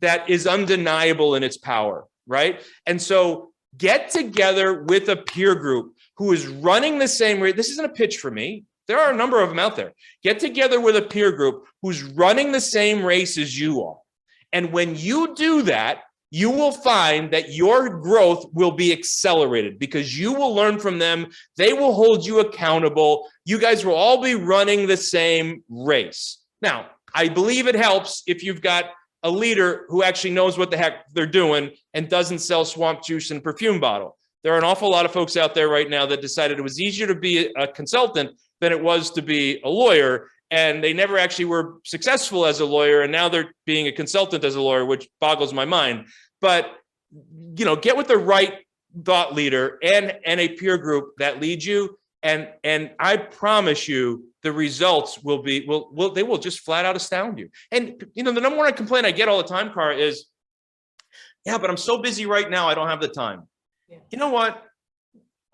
that is undeniable in its power, right? And so get together with a peer group who is running the same rate. This isn't a pitch for me. There are a number of them out there. Get together with a peer group who's running the same race as you are. And when you do that, you will find that your growth will be accelerated because you will learn from them. They will hold you accountable. You guys will all be running the same race. Now, I believe it helps if you've got a leader who actually knows what the heck they're doing and doesn't sell swamp juice in a perfume bottle. There are an awful lot of folks out there right now that decided it was easier to be a consultant than it was to be a lawyer. And they never actually were successful as a lawyer. And now they're being a consultant as a lawyer, which boggles my mind. But, you know, get with the right thought leader and a peer group that leads you. And I promise you the results will be, they will just flat out astound you. And, you know, the number one complaint I get all the time, Cara, is, yeah, but I'm so busy right now, I don't have the time. Yeah. You know what?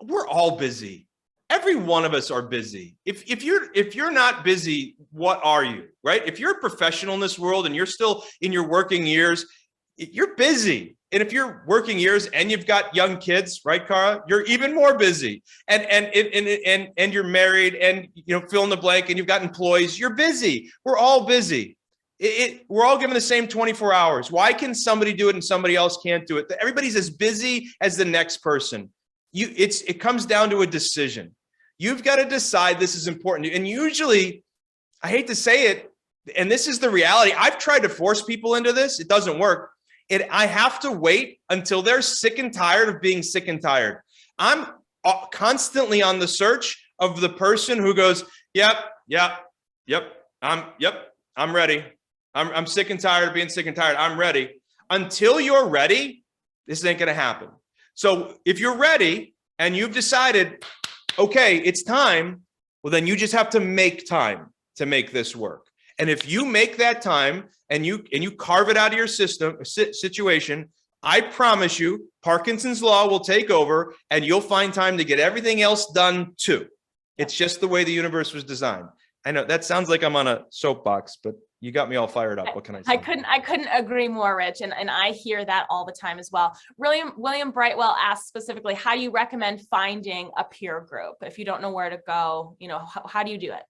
We're all busy. Every one of us are busy. If you're not busy, what are you, right? If you're a professional in this world and you're still in your working years, you're busy. And if you're working years and you've got young kids, right, Cara, you're even more busy. And you're married and, you know, fill in the blank, and you've got employees, you're busy. We're all busy. We're all given the same 24 hours. Why can somebody do it and somebody else can't do it? Everybody's as busy as the next person. It comes down to a decision. You've got to decide this is important. And usually, I hate to say it, and this is the reality. I've tried to force people into this. It doesn't work. I have to wait until they're sick and tired of being sick and tired. I'm constantly on the search of the person who goes, yep, I'm ready. I'm sick and tired of being sick and tired. I'm ready. Until you're ready, this ain't going to happen. So if you're ready and you've decided, okay, it's time, well, then you just have to make time to make this work. And if you make that time and you carve it out of your situation, I promise you, Parkinson's law will take over and you'll find time to get everything else done too. It's just the way the universe was designed. I know that sounds like I'm on a soapbox, but you got me all fired up. What can I say? I couldn't agree more, Rich. And I hear that all the time as well. William Brightwell asked specifically, how do you recommend finding a peer group? If you don't know where to go, you know, how do you do it?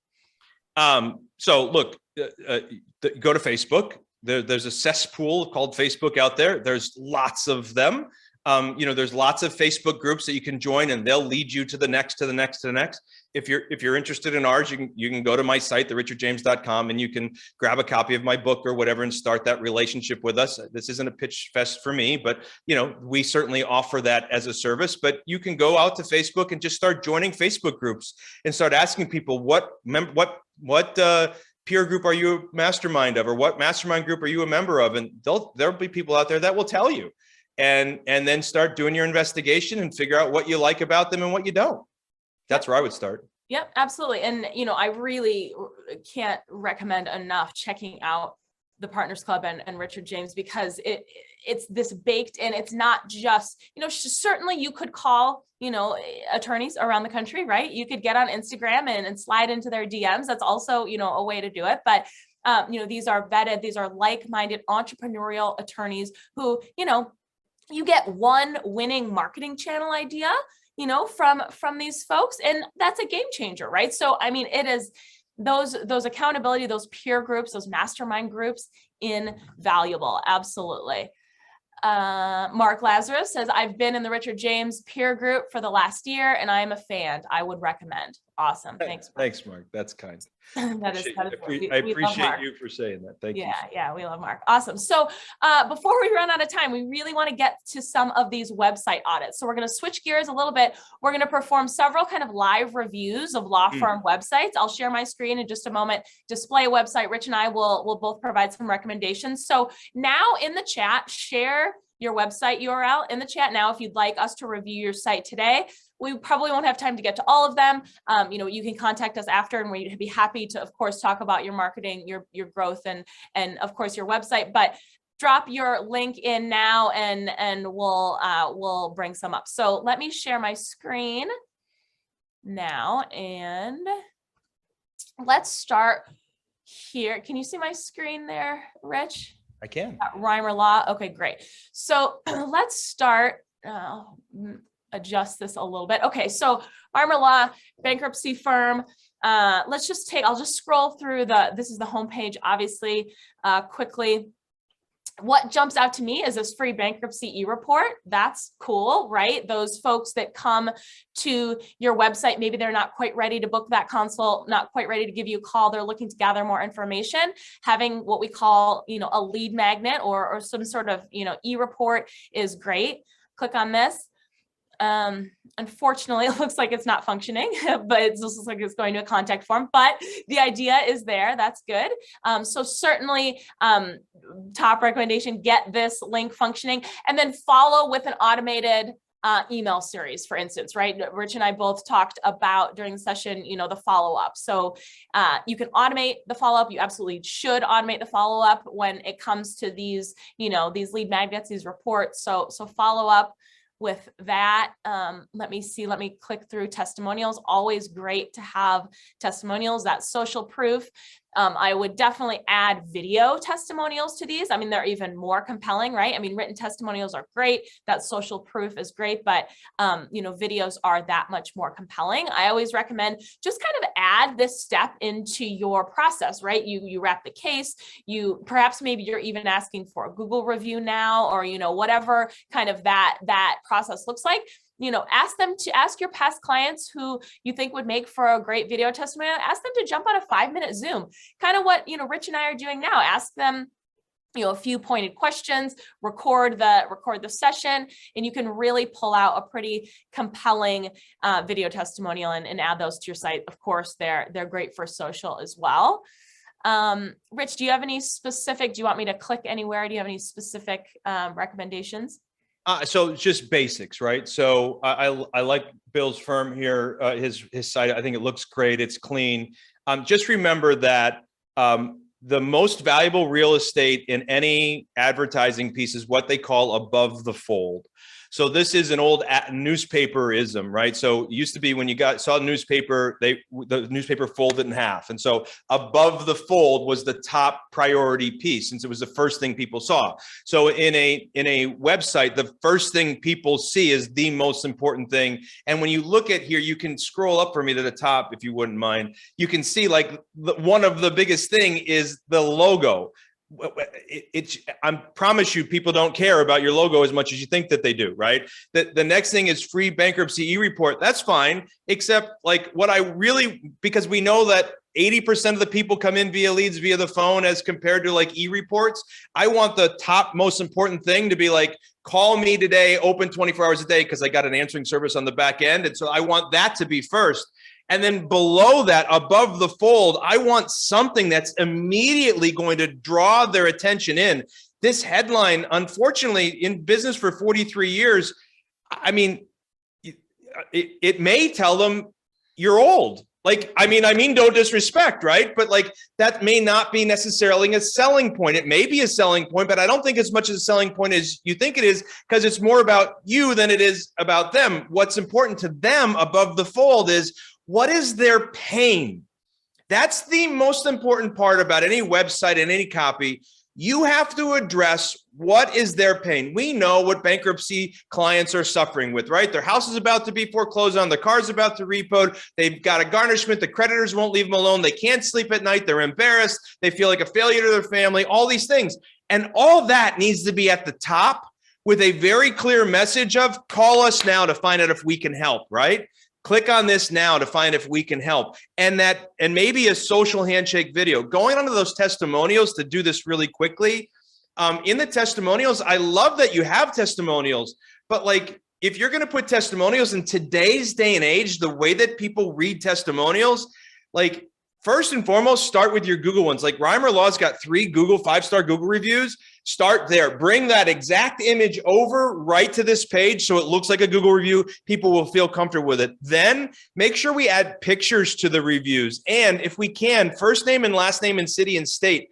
So look, go to Facebook. There's a cesspool called Facebook out there. There's lots of them. There's lots of Facebook groups that you can join, and they'll lead you to the next, to the next, to the next. If you're interested in ours, you can go to my site, therichardjames.com, and you can grab a copy of my book or whatever and start that relationship with us. This isn't a pitch fest for me, but we certainly offer that as a service. But you can go out to Facebook and just start joining Facebook groups and start asking people what peer group are you a mastermind of, or what mastermind group are you a member of, and there'll be people out there that will tell you. And then start doing your investigation and figure out what you like about them and what you don't. That's where I would start. Yep, absolutely. And, I really can't recommend enough checking out the Partners Club and Richard James, because it's this baked in. It's not just, certainly you could call, attorneys around the country, right? You could get on Instagram and slide into their DMs. That's also, a way to do it. But these are vetted, these are like-minded entrepreneurial attorneys who, you get one winning marketing channel idea, from these folks, and that's a game changer, right? So, it is those accountability, those peer groups, those mastermind groups, invaluable. Absolutely. Mark Lazarus says, I've been in the Richard James peer group for the last year and I am a fan. I would recommend. Awesome. Thanks, Mark. Thanks, Mark. That's kind. that is I appreciate you for saying that. Thank you. Yeah, we love Mark. Awesome. So before we run out of time, we really want to get to some of these website audits. So we're going to switch gears a little bit. We're going to perform several kind of live reviews of law firm websites. I'll share my screen in just a moment, display a website. Rich and I will both provide some recommendations. So now in the chat, share your website URL in the chat now if you'd like us to review your site today. We probably won't have time to get to all of them. You can contact us after, and we'd be happy to, of course, talk about your marketing, your growth, and of course your website. But drop your link in now, and we'll bring some up. So let me share my screen now, and let's start here. Can you see my screen there, Rich? I can. Reimer Law. Okay, great. So let's start. Adjust this a little bit. Okay, so Reimer Law, bankruptcy firm. I'll just scroll through this is the homepage, obviously, quickly. What jumps out to me is this free bankruptcy e-report. That's cool, right? Those folks that come to your website, maybe they're not quite ready to book that consult, not quite ready to give you a call. They're looking to gather more information. Having what we call, a lead magnet or some sort of, e-report is great. Click on this. Unfortunately, it looks like it's not functioning, but it just looks like it's going to a contact form, but the idea is there. That's good. So certainly, top recommendation, get this link functioning, and then follow with an automated email series, for instance, right? Rich and I both talked about during the session, the follow-up. So you can automate the follow-up. You absolutely should automate the follow-up when it comes to these, these lead magnets, these reports. So follow up with that. Let me click through testimonials. Always great to have testimonials, that social proof. I would definitely add video testimonials to these. They're even more compelling, right? Written testimonials are great. That social proof is great, but videos are that much more compelling. I always recommend just kind of add this step into your process, right? You wrap the case, maybe you're even asking for a Google review now, or, whatever kind of that process looks like. Ask your past clients who you think would make for a great video testimonial, ask them to jump on a 5-minute Zoom, kind of what, Rich and I are doing now. Ask them, a few pointed questions, record the session, and you can really pull out a pretty compelling video testimonial and add those to your site. Of course, they're great for social as well. Rich, do you want me to click anywhere? Do you have any specific recommendations? So just basics, right? So I like Bill's firm here, his site. I think it looks great. It's clean. Just remember that the most valuable real estate in any advertising piece is what they call above the fold. So this is an old newspaperism, right? So it used to be when you saw a newspaper, the newspaper folded in half. And so above the fold was the top priority piece, since it was the first thing people saw. So in a website, the first thing people see is the most important thing. And when you look at here, you can scroll up for me to the top, if you wouldn't mind. You can see one of the biggest thing is the logo. I promise you, people don't care about your logo as much as you think that they do, right? The next thing is free bankruptcy e-report. That's fine, except like what I really, because we know that 80% of the people come in via leads via the phone as compared to like e-reports. I want the top most important thing to be like, call me today, open 24 hours a day, because I got an answering service on the back end. And so I want that to be first. And then below that, above the fold, I want something that's immediately going to draw their attention in. This headline, unfortunately, in business for 43 years, I mean, it may tell them you're old. Like, I mean, no disrespect, right? But like, that may not be necessarily a selling point. It may be a selling point, but I don't think as much as a selling point as you think it is, because it's more about you than it is about them. What's important to them above the fold is, what is their pain? That's the most important part about any website and any copy. You have to address what is their pain. We know what bankruptcy clients are suffering with, right? Their house is about to be foreclosed on, the car's about to repoed, they've got a garnishment, the creditors won't leave them alone, they can't sleep at night, they're embarrassed, they feel like a failure to their family, all these things. And all that needs to be at the top with a very clear message of, call us now to find out if we can help, right? Click on this now to find if we can help. And maybe a social handshake video. Going onto those testimonials to do this really quickly. In the testimonials, I love that you have testimonials, but like, if you're going to put testimonials in today's day and age, the way that people read testimonials, like, first and foremost, start with your Google ones. Like Reimer Law's got 3 Google 5-star Google reviews. Start there. Bring that exact image over right to this page so it looks like a Google review. People will feel comfortable with it. Then make sure we add pictures to the reviews. And if we can, first name and last name and city and state.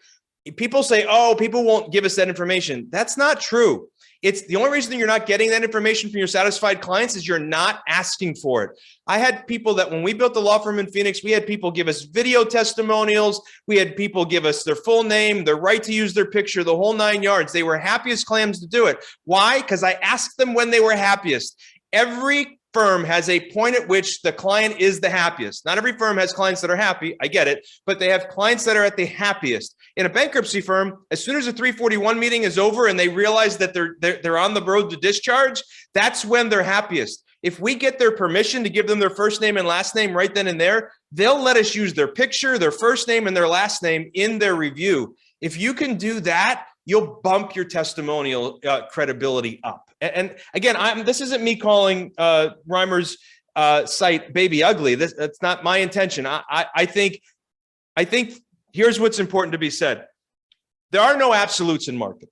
People say, oh, people won't give us that information. That's not true. It's the only reason you're not getting that information from your satisfied clients is you're not asking for it. I had people that when we built the law firm in Phoenix, we had people give us video testimonials. We had people give us their full name, their right to use their picture, the whole 9 yards. They were happy as clams to do it. Why? Because I asked them when they were happiest. Every firm has a point at which the client is the happiest. Not every firm has clients that are happy. I get it, but they have clients that are at the happiest. In a bankruptcy firm, as soon as a 341 meeting is over and they realize that they're on the road to discharge, that's when they're happiest. If we get their permission to give them their first name and last name right then and there, they'll let us use their picture, their first name, and their last name in their review. If you can do that, you'll bump your testimonial credibility up. And again, this isn't me calling Reimer's site baby ugly. That's not my intention. I think here's what's important to be said. There are no absolutes in marketing.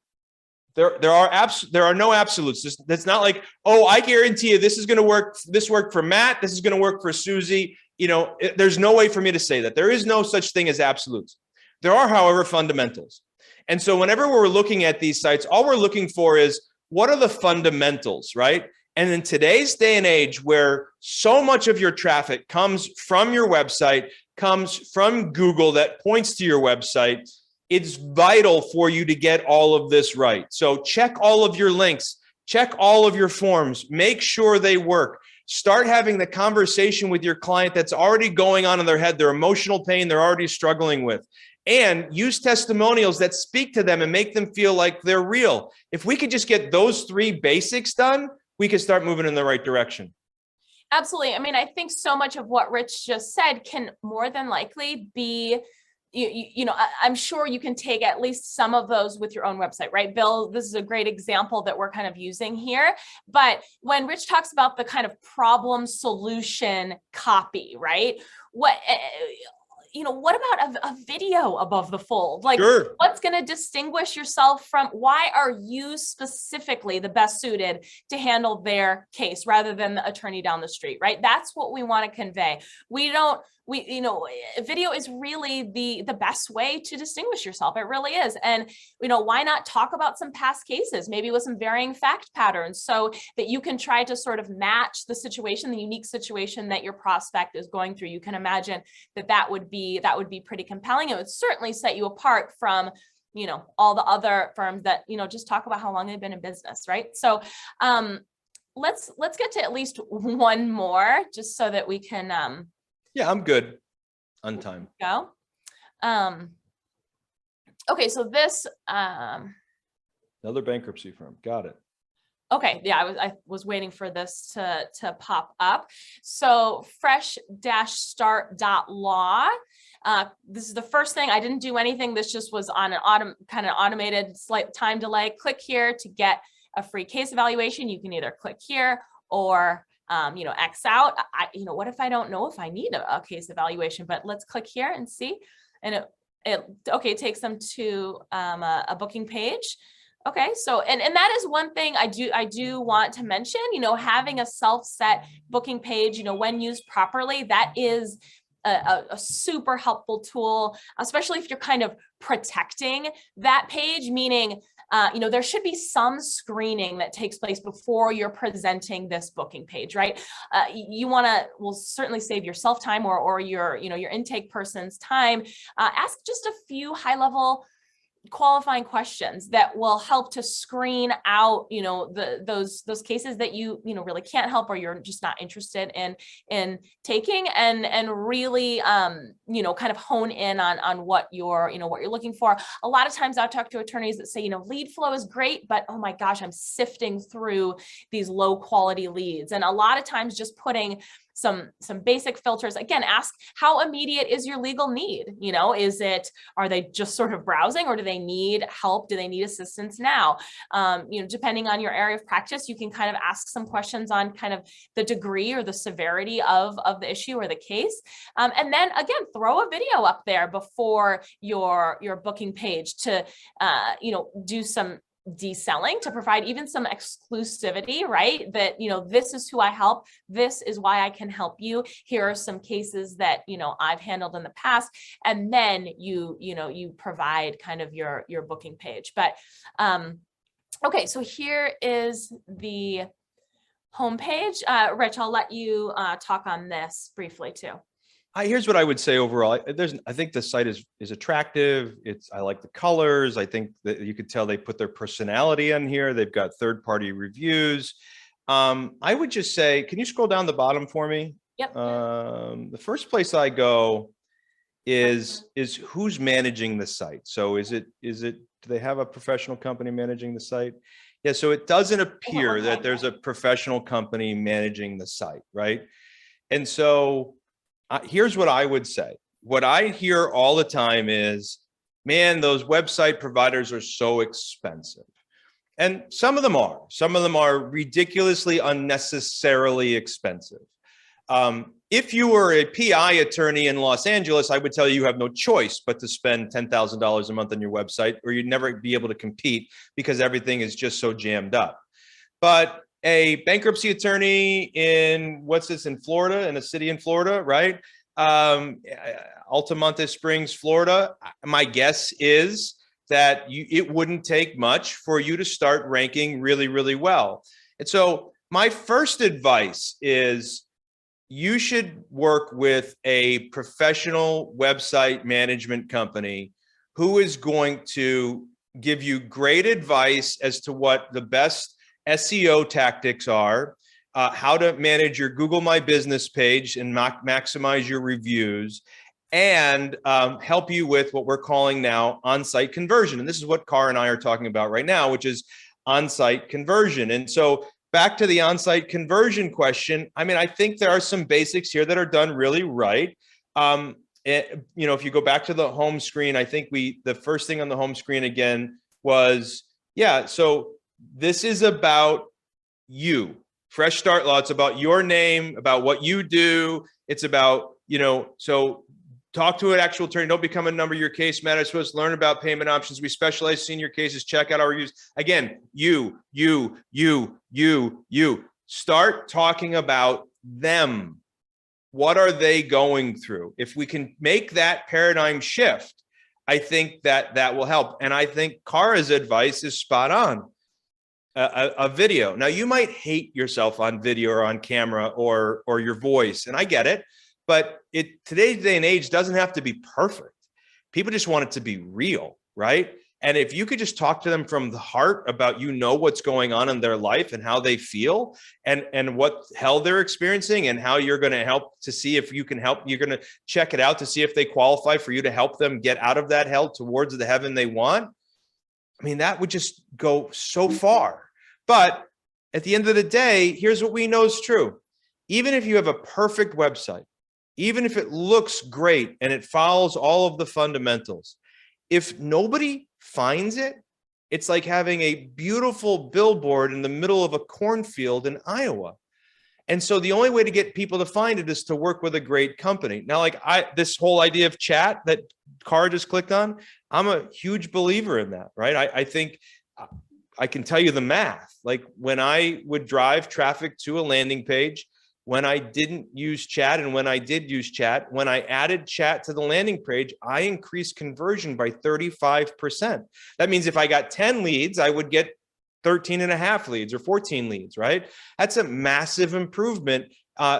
There are no absolutes. That's not like, oh, I guarantee you this is going to work. This worked for Matt. This is going to work for Susie. You know, there's no way for me to say that. There is no such thing as absolutes. There are, however, fundamentals. And so whenever we're looking at these sites, all we're looking for is, what are the fundamentals, right? And in today's day and age, where so much of your traffic comes from your website, comes from Google that points to your website, it's vital for you to get all of this right. So check all of your links, check all of your forms, make sure they work. Start having the conversation with your client that's already going on in their head, their emotional pain they're already struggling with. And use testimonials that speak to them and make them feel like they're real. If we could just get those 3 basics done, we could start moving in the right direction. Absolutely. I mean, I think so much of what Rich just said can more than likely be, you know, I'm sure you can take at least some of those with your own website, right? Bill, this is a great example that we're kind of using here. But when Rich talks about the kind of problem solution copy, right? What about a video above the fold? Like, sure. What's going to distinguish yourself from, why are you specifically the best suited to handle their case rather than the attorney down the street, right? That's what we want to convey. Video is really the best way to distinguish yourself. It really is. And, why not talk about some past cases, maybe with some varying fact patterns, so that you can try to sort of match the situation, the unique situation that your prospect is going through. You can imagine that would be pretty compelling. It would certainly set you apart from, all the other firms that, just talk about how long they've been in business, right? So let's get to at least one more, just so that we can yeah, I'm good on time. Go. Okay, so this, Another bankruptcy firm. Got it. okay, yeah, I was waiting for this to pop up. So fresh-start.law. This is the first thing. I didn't do anything. This just was on an kind of automated slight time delay. Click here to get a free case evaluation. You can either click here or X out. What if I don't know if I need a case evaluation? But let's click here and see. And it takes them to a booking page. Okay, so and that is one thing I do want to mention, having a self-set booking page, when used properly, that is a super helpful tool, especially if you're kind of protecting that page, meaning, there should be some screening that takes place before you're presenting this booking page, right? You will certainly save yourself time or your intake person's time. Ask just a few high-level qualifying questions that will help to screen out, those cases that you really can't help, or you're just not interested in taking, and really, kind of hone in on what you're looking for. A lot of times I'll talk to attorneys that say, lead flow is great, but oh my gosh, I'm sifting through these low quality leads. And a lot of times just putting some basic filters. Again, ask how immediate is your legal need? Are they just sort of browsing, or do they need help? Do they need assistance now? Depending on your area of practice, you can kind of ask some questions on kind of the degree or the severity of the issue or the case. And then again, throw a video up there before your booking page to, do some deselling, to provide even some exclusivity, right? That, this is who I help. This is why I can help you. Here are some cases that, I've handled in the past. And then you provide kind of your booking page. But, okay, so here is the homepage. Rich, I'll let you talk on this briefly too. Here's what I would say overall. I think the site is attractive. I like the colors. I think that you could tell they put their personality in here. They've got third-party reviews. I would just say, can you scroll down the bottom for me? Yep. The first place I go is who's managing the site. So do they have a professional company managing the site? Yeah. So it doesn't appear that there's a professional company managing the site, right? And so here's what I would say. What I hear all the time is, man, those website providers are so expensive. And some of them are ridiculously unnecessarily expensive. If you were a PI attorney in Los Angeles, I would tell you have no choice but to spend $10,000 a month on your website, or you'd never be able to compete because everything is just so jammed up. But a bankruptcy attorney in Florida, in a city in Florida, right? Altamonte Springs, Florida. My guess is that it wouldn't take much for you to start ranking really, really well. And so my first advice is you should work with a professional website management company who is going to give you great advice as to what the best SEO tactics are, how to manage your Google My Business page and maximize your reviews, and help you with what we're calling now on-site conversion. And this is what Cara and I are talking about right now, which is on-site conversion. And so back to the on-site conversion question, I think there are some basics here that are done really right. If you go back to the home screen, I think the first thing on the home screen again was, so this is about you. Fresh Start Law. It's about your name, about what you do. It's about, so talk to an actual attorney. Don't become a number. Your case matters to us. Learn about payment options. We specialize in senior cases. Check out our reviews. Again, you. Start talking about them. What are they going through? If we can make that paradigm shift, I think that will help. And I think Cara's advice is spot on. A video. Now, you might hate yourself on video or on camera or your voice, and I get it, but today's day and age doesn't have to be perfect. People just want it to be real, right? And if you could just talk to them from the heart about, what's going on in their life and how they feel and what hell they're experiencing and how you're going to help to see if you can help, you're going to check it out to see if they qualify for you to help them get out of that hell towards the heaven they want. I mean, that would just go so far. But at the end of the day, here's what we know is true. Even if you have a perfect website, even if it looks great and it follows all of the fundamentals, if nobody finds it, it's like having a beautiful billboard in the middle of a cornfield in Iowa. And so the only way to get people to find it is to work with a great company. Now, this whole idea of chat that Cara just clicked on, I'm a huge believer in that, right? I think I can tell you the math. Like when I would drive traffic to a landing page, when I didn't use chat and when I did use chat, when I added chat to the landing page, I increased conversion by 35%. That means if I got 10 leads, I would get 13 and a half leads or 14 leads, right? That's a massive improvement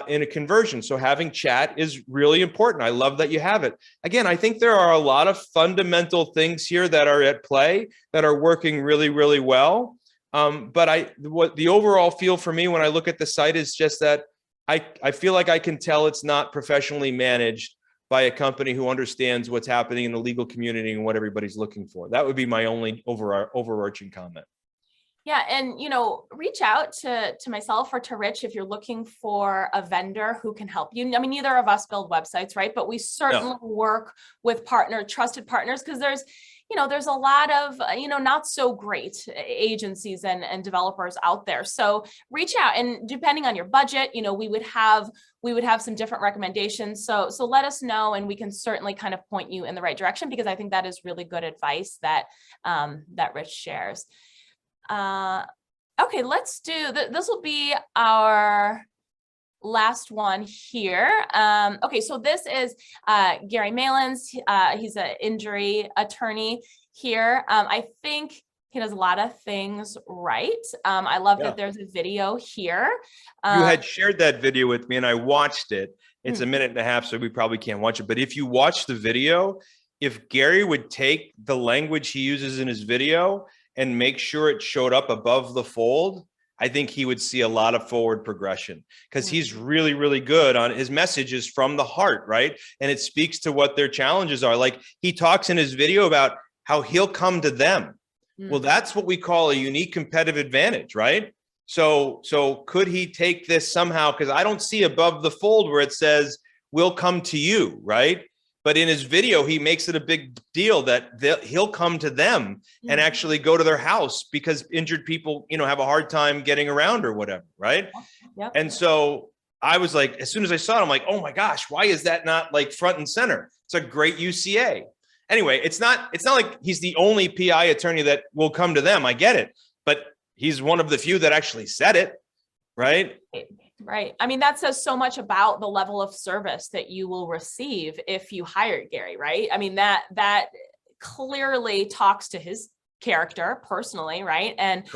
in a conversion. So having chat is really important. I love that you have it. Again, I think there are a lot of fundamental things here that are at play that are working really, really well. But what the overall feel for me when I look at the site is just that I feel like I can tell it's not professionally managed by a company who understands what's happening in the legal community and what everybody's looking for. That would be my only overarching comment. Yeah. And, reach out to myself or to Rich if you're looking for a vendor who can help you. I mean, neither of us build websites, right? But we certainly work with trusted partners, because there's a lot of, not so great agencies and developers out there. So reach out, and depending on your budget, we would have some different recommendations. So let us know, and we can certainly kind of point you in the right direction, because I think that is really good advice that Rich shares. Okay, let's do this will be our last one here. Okay, so this is Gary Malins. He's an injury attorney here. I think he does a lot of things right. I love that there's a video here. You had shared that video with me and I watched it. It's a minute and a half, so we probably can't watch it. But if you watch the video, if Gary would take the language he uses in his video and make sure it showed up above the fold, I think he would see a lot of forward progression, because he's really, really good on his messages from the heart, right? And it speaks to what their challenges are. Like he talks in his video about how he'll come to them. Well, that's what we call a unique competitive advantage, right? So could he take this somehow? Because I don't see above the fold where it says, we'll come to you, right? But in his video, he makes it a big deal that he'll come to them and actually go to their house, because injured people, have a hard time getting around or whatever, right? Yep. And so I was like, as soon as I saw it, I'm like, oh my gosh, why is that not like front and center? It's a great UCA. Anyway, it's not like he's the only PI attorney that will come to them. I get it, but he's one of the few that actually said it, right? Right. I mean, that says so much about the level of service that you will receive if you hired Gary, right? I mean, that clearly talks to his character personally, right? And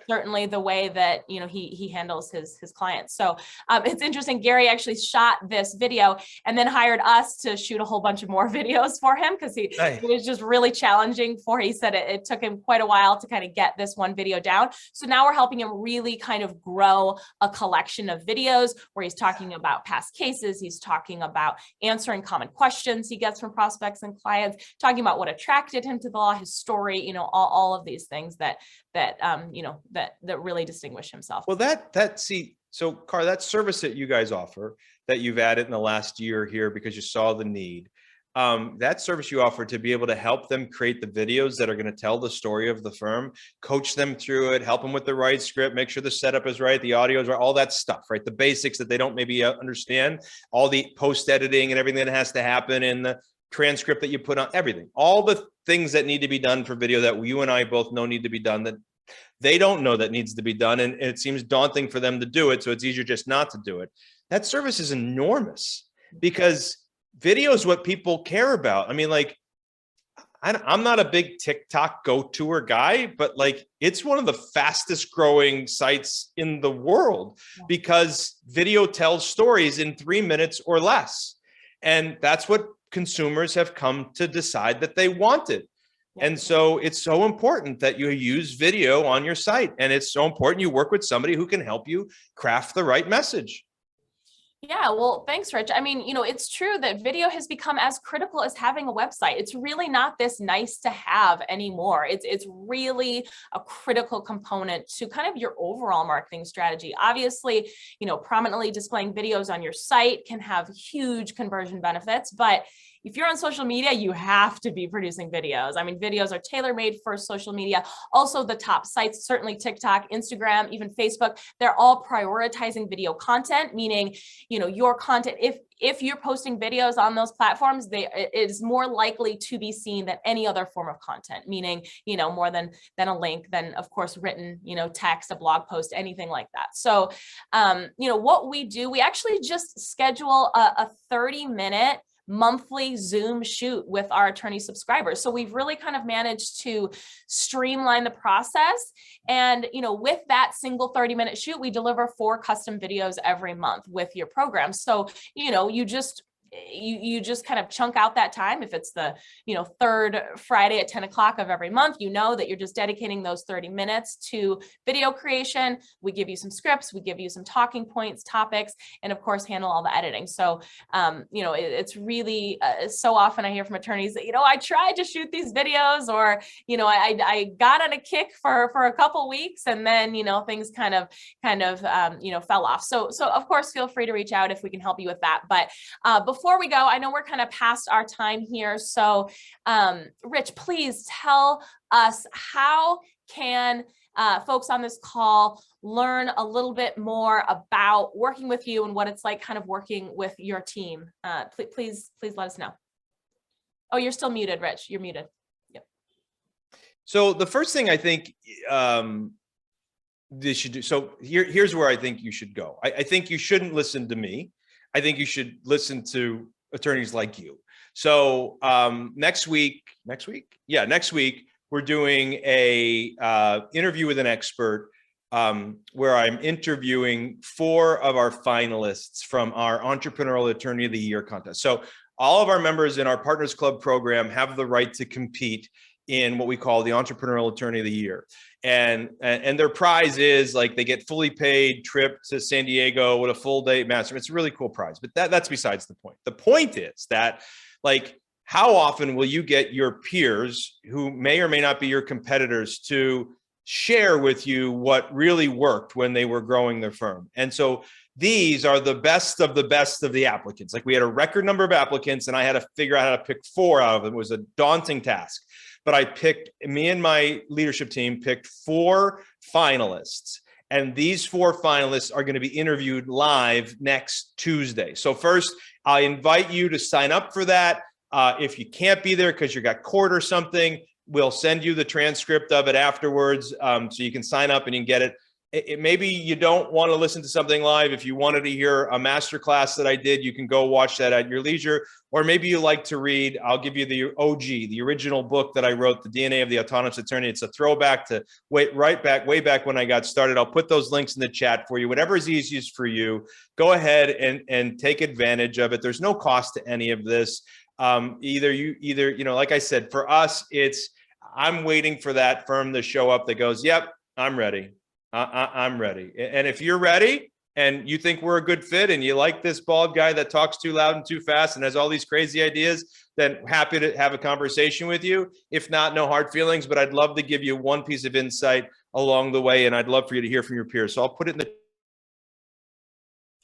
certainly the way that he handles his clients. So it's interesting. Gary actually shot this video and then hired us to shoot a whole bunch of more videos for him, because it was just really challenging he said it took him quite a while to kind of get this one video down. So now we're helping him really kind of grow a collection of videos where he's talking about past cases, he's talking about answering common questions he gets from prospects and clients, talking about what attracted him to the law, his story, all of these things that really distinguish himself. Well, so Cara, that service that you guys offer, that you've added in the last year here because you saw the need, that service you offer to be able to help them create the videos that are going to tell the story of the firm, coach them through it, help them with the right script, make sure the setup is right, the audio is right, all that stuff, right? The basics that they don't maybe understand, all the post editing and everything that has to happen in the transcript that you put on, everything, all the things that need to be done for video that you and I both know need to be done, that they don't know that needs to be done. And it seems daunting for them to do it. So it's easier just not to do it. That service is enormous, because video is what people care about. I mean, like, I'm not a big TikTok go-tour guy, but like, it's one of the fastest growing sites in the world, because video tells stories in 3 minutes or less. And that's what consumers have come to decide that they wanted. Yeah. And so it's so important that you use video on your site. And it's so important you work with somebody who can help you craft the right message. Yeah, well, thanks, Rich. I mean, it's true that video has become as critical as having a website. It's really not this nice to have anymore. It's really a critical component to kind of your overall marketing strategy. Obviously, prominently displaying videos on your site can have huge conversion benefits, but if you're on social media, you have to be producing videos. I mean, videos are tailor-made for social media. Also, the top sites, certainly TikTok, Instagram, even Facebook, they're all prioritizing video content, meaning, your content, if you're posting videos on those platforms, it is more likely to be seen than any other form of content, meaning, more than a link, than of course written, text, a blog post, anything like that. So, what we do, we actually just schedule a 30-minute monthly Zoom shoot with our attorney subscribers. So we've really kind of managed to streamline the process. And, with that single 30-minute shoot, we deliver 4 custom videos every month with your program. So, you just kind of chunk out that time. If it's the, third Friday at 10 o'clock of every month, that you're just dedicating those 30 minutes to video creation. We give you some scripts, we give you some talking points, topics, and of course, handle all the editing. So, it's really so often I hear from attorneys that, I tried to shoot these videos, or, I got on a kick for a couple weeks, and then, things kind of fell off. So of course, feel free to reach out if we can help you with that. But before we go, I know we're kind of past our time here. So Rich, please tell us, how can folks on this call learn a little bit more about working with you and what it's like kind of working with your team? Please let us know. Oh, you're still muted, Rich. You're muted. Yep. So the first thing I think they should do, so here's where I think you should go. I think you shouldn't listen to me. I think you should listen to attorneys like you. So next week, we're doing a interview with an expert where I'm interviewing 4 of our finalists from our Entrepreneurial Attorney of the Year contest. So all of our members in our Partners Club program have the right to compete in what we call the Entrepreneurial Attorney of the Year. And their prize is, like, they get fully paid trip to San Diego with a full day master. It's a really cool prize, but that's besides the point. The point is that, like, how often will you get your peers, who may or may not be your competitors, to share with you what really worked when they were growing their firm? And so these are the best of the applicants. Like, we had a record number of applicants, and I had to figure out how to pick 4 out of them. It was a daunting task. But me and my leadership team picked 4 finalists. And these 4 finalists are going to be interviewed live next Tuesday. So first, I invite you to sign up for that. If you can't be there because you got court or something, we'll send you the transcript of it afterwards, so you can sign up and you can get it. Maybe you don't want to listen to something live. If you wanted to hear a masterclass that I did, you can go watch that at your leisure. Or maybe you like to read, I'll give you the OG, the original book that I wrote, The DNA of the Autonomous Attorney. It's a throwback to way back when I got started. I'll put those links in the chat for you. Whatever is easiest for you, go ahead and take advantage of it. There's no cost to any of this. Like I said, for us, I'm waiting for that firm to show up that goes, yep, I'm ready. I'm ready. And if you're ready and you think we're a good fit and you like this bald guy that talks too loud and too fast and has all these crazy ideas, then happy to have a conversation with you. If not, no hard feelings, but I'd love to give you one piece of insight along the way. And I'd love for you to hear from your peers. So I'll put it in the.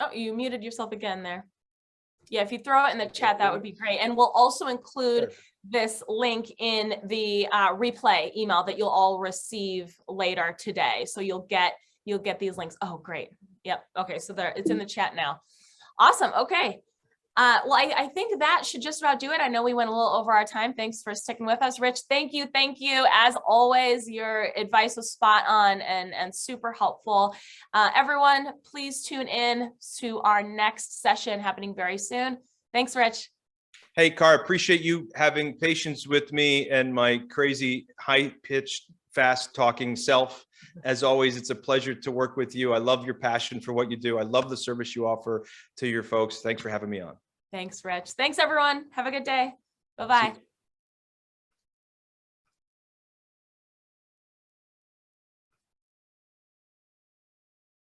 Oh, you muted yourself again there. Yeah, if you throw it in the chat, that would be great. And we'll also include this link in the replay email that you'll all receive later today. So you'll get these links. Oh, great. Yep. Okay. So it's in the chat now. Awesome. Okay. Well, I think that should just about do it. I know we went a little over our time. Thanks for sticking with us, Rich. Thank you. As always, your advice was spot on and super helpful. Everyone, please tune in to our next session happening very soon. Thanks, Rich. Hey, Car, appreciate you having patience with me and my crazy, high-pitched, fast-talking self. As always, it's a pleasure to work with you. I love your passion for what you do. I love the service you offer to your folks. Thanks for having me on. Thanks, Rich. Thanks, everyone. Have a good day. Bye-bye.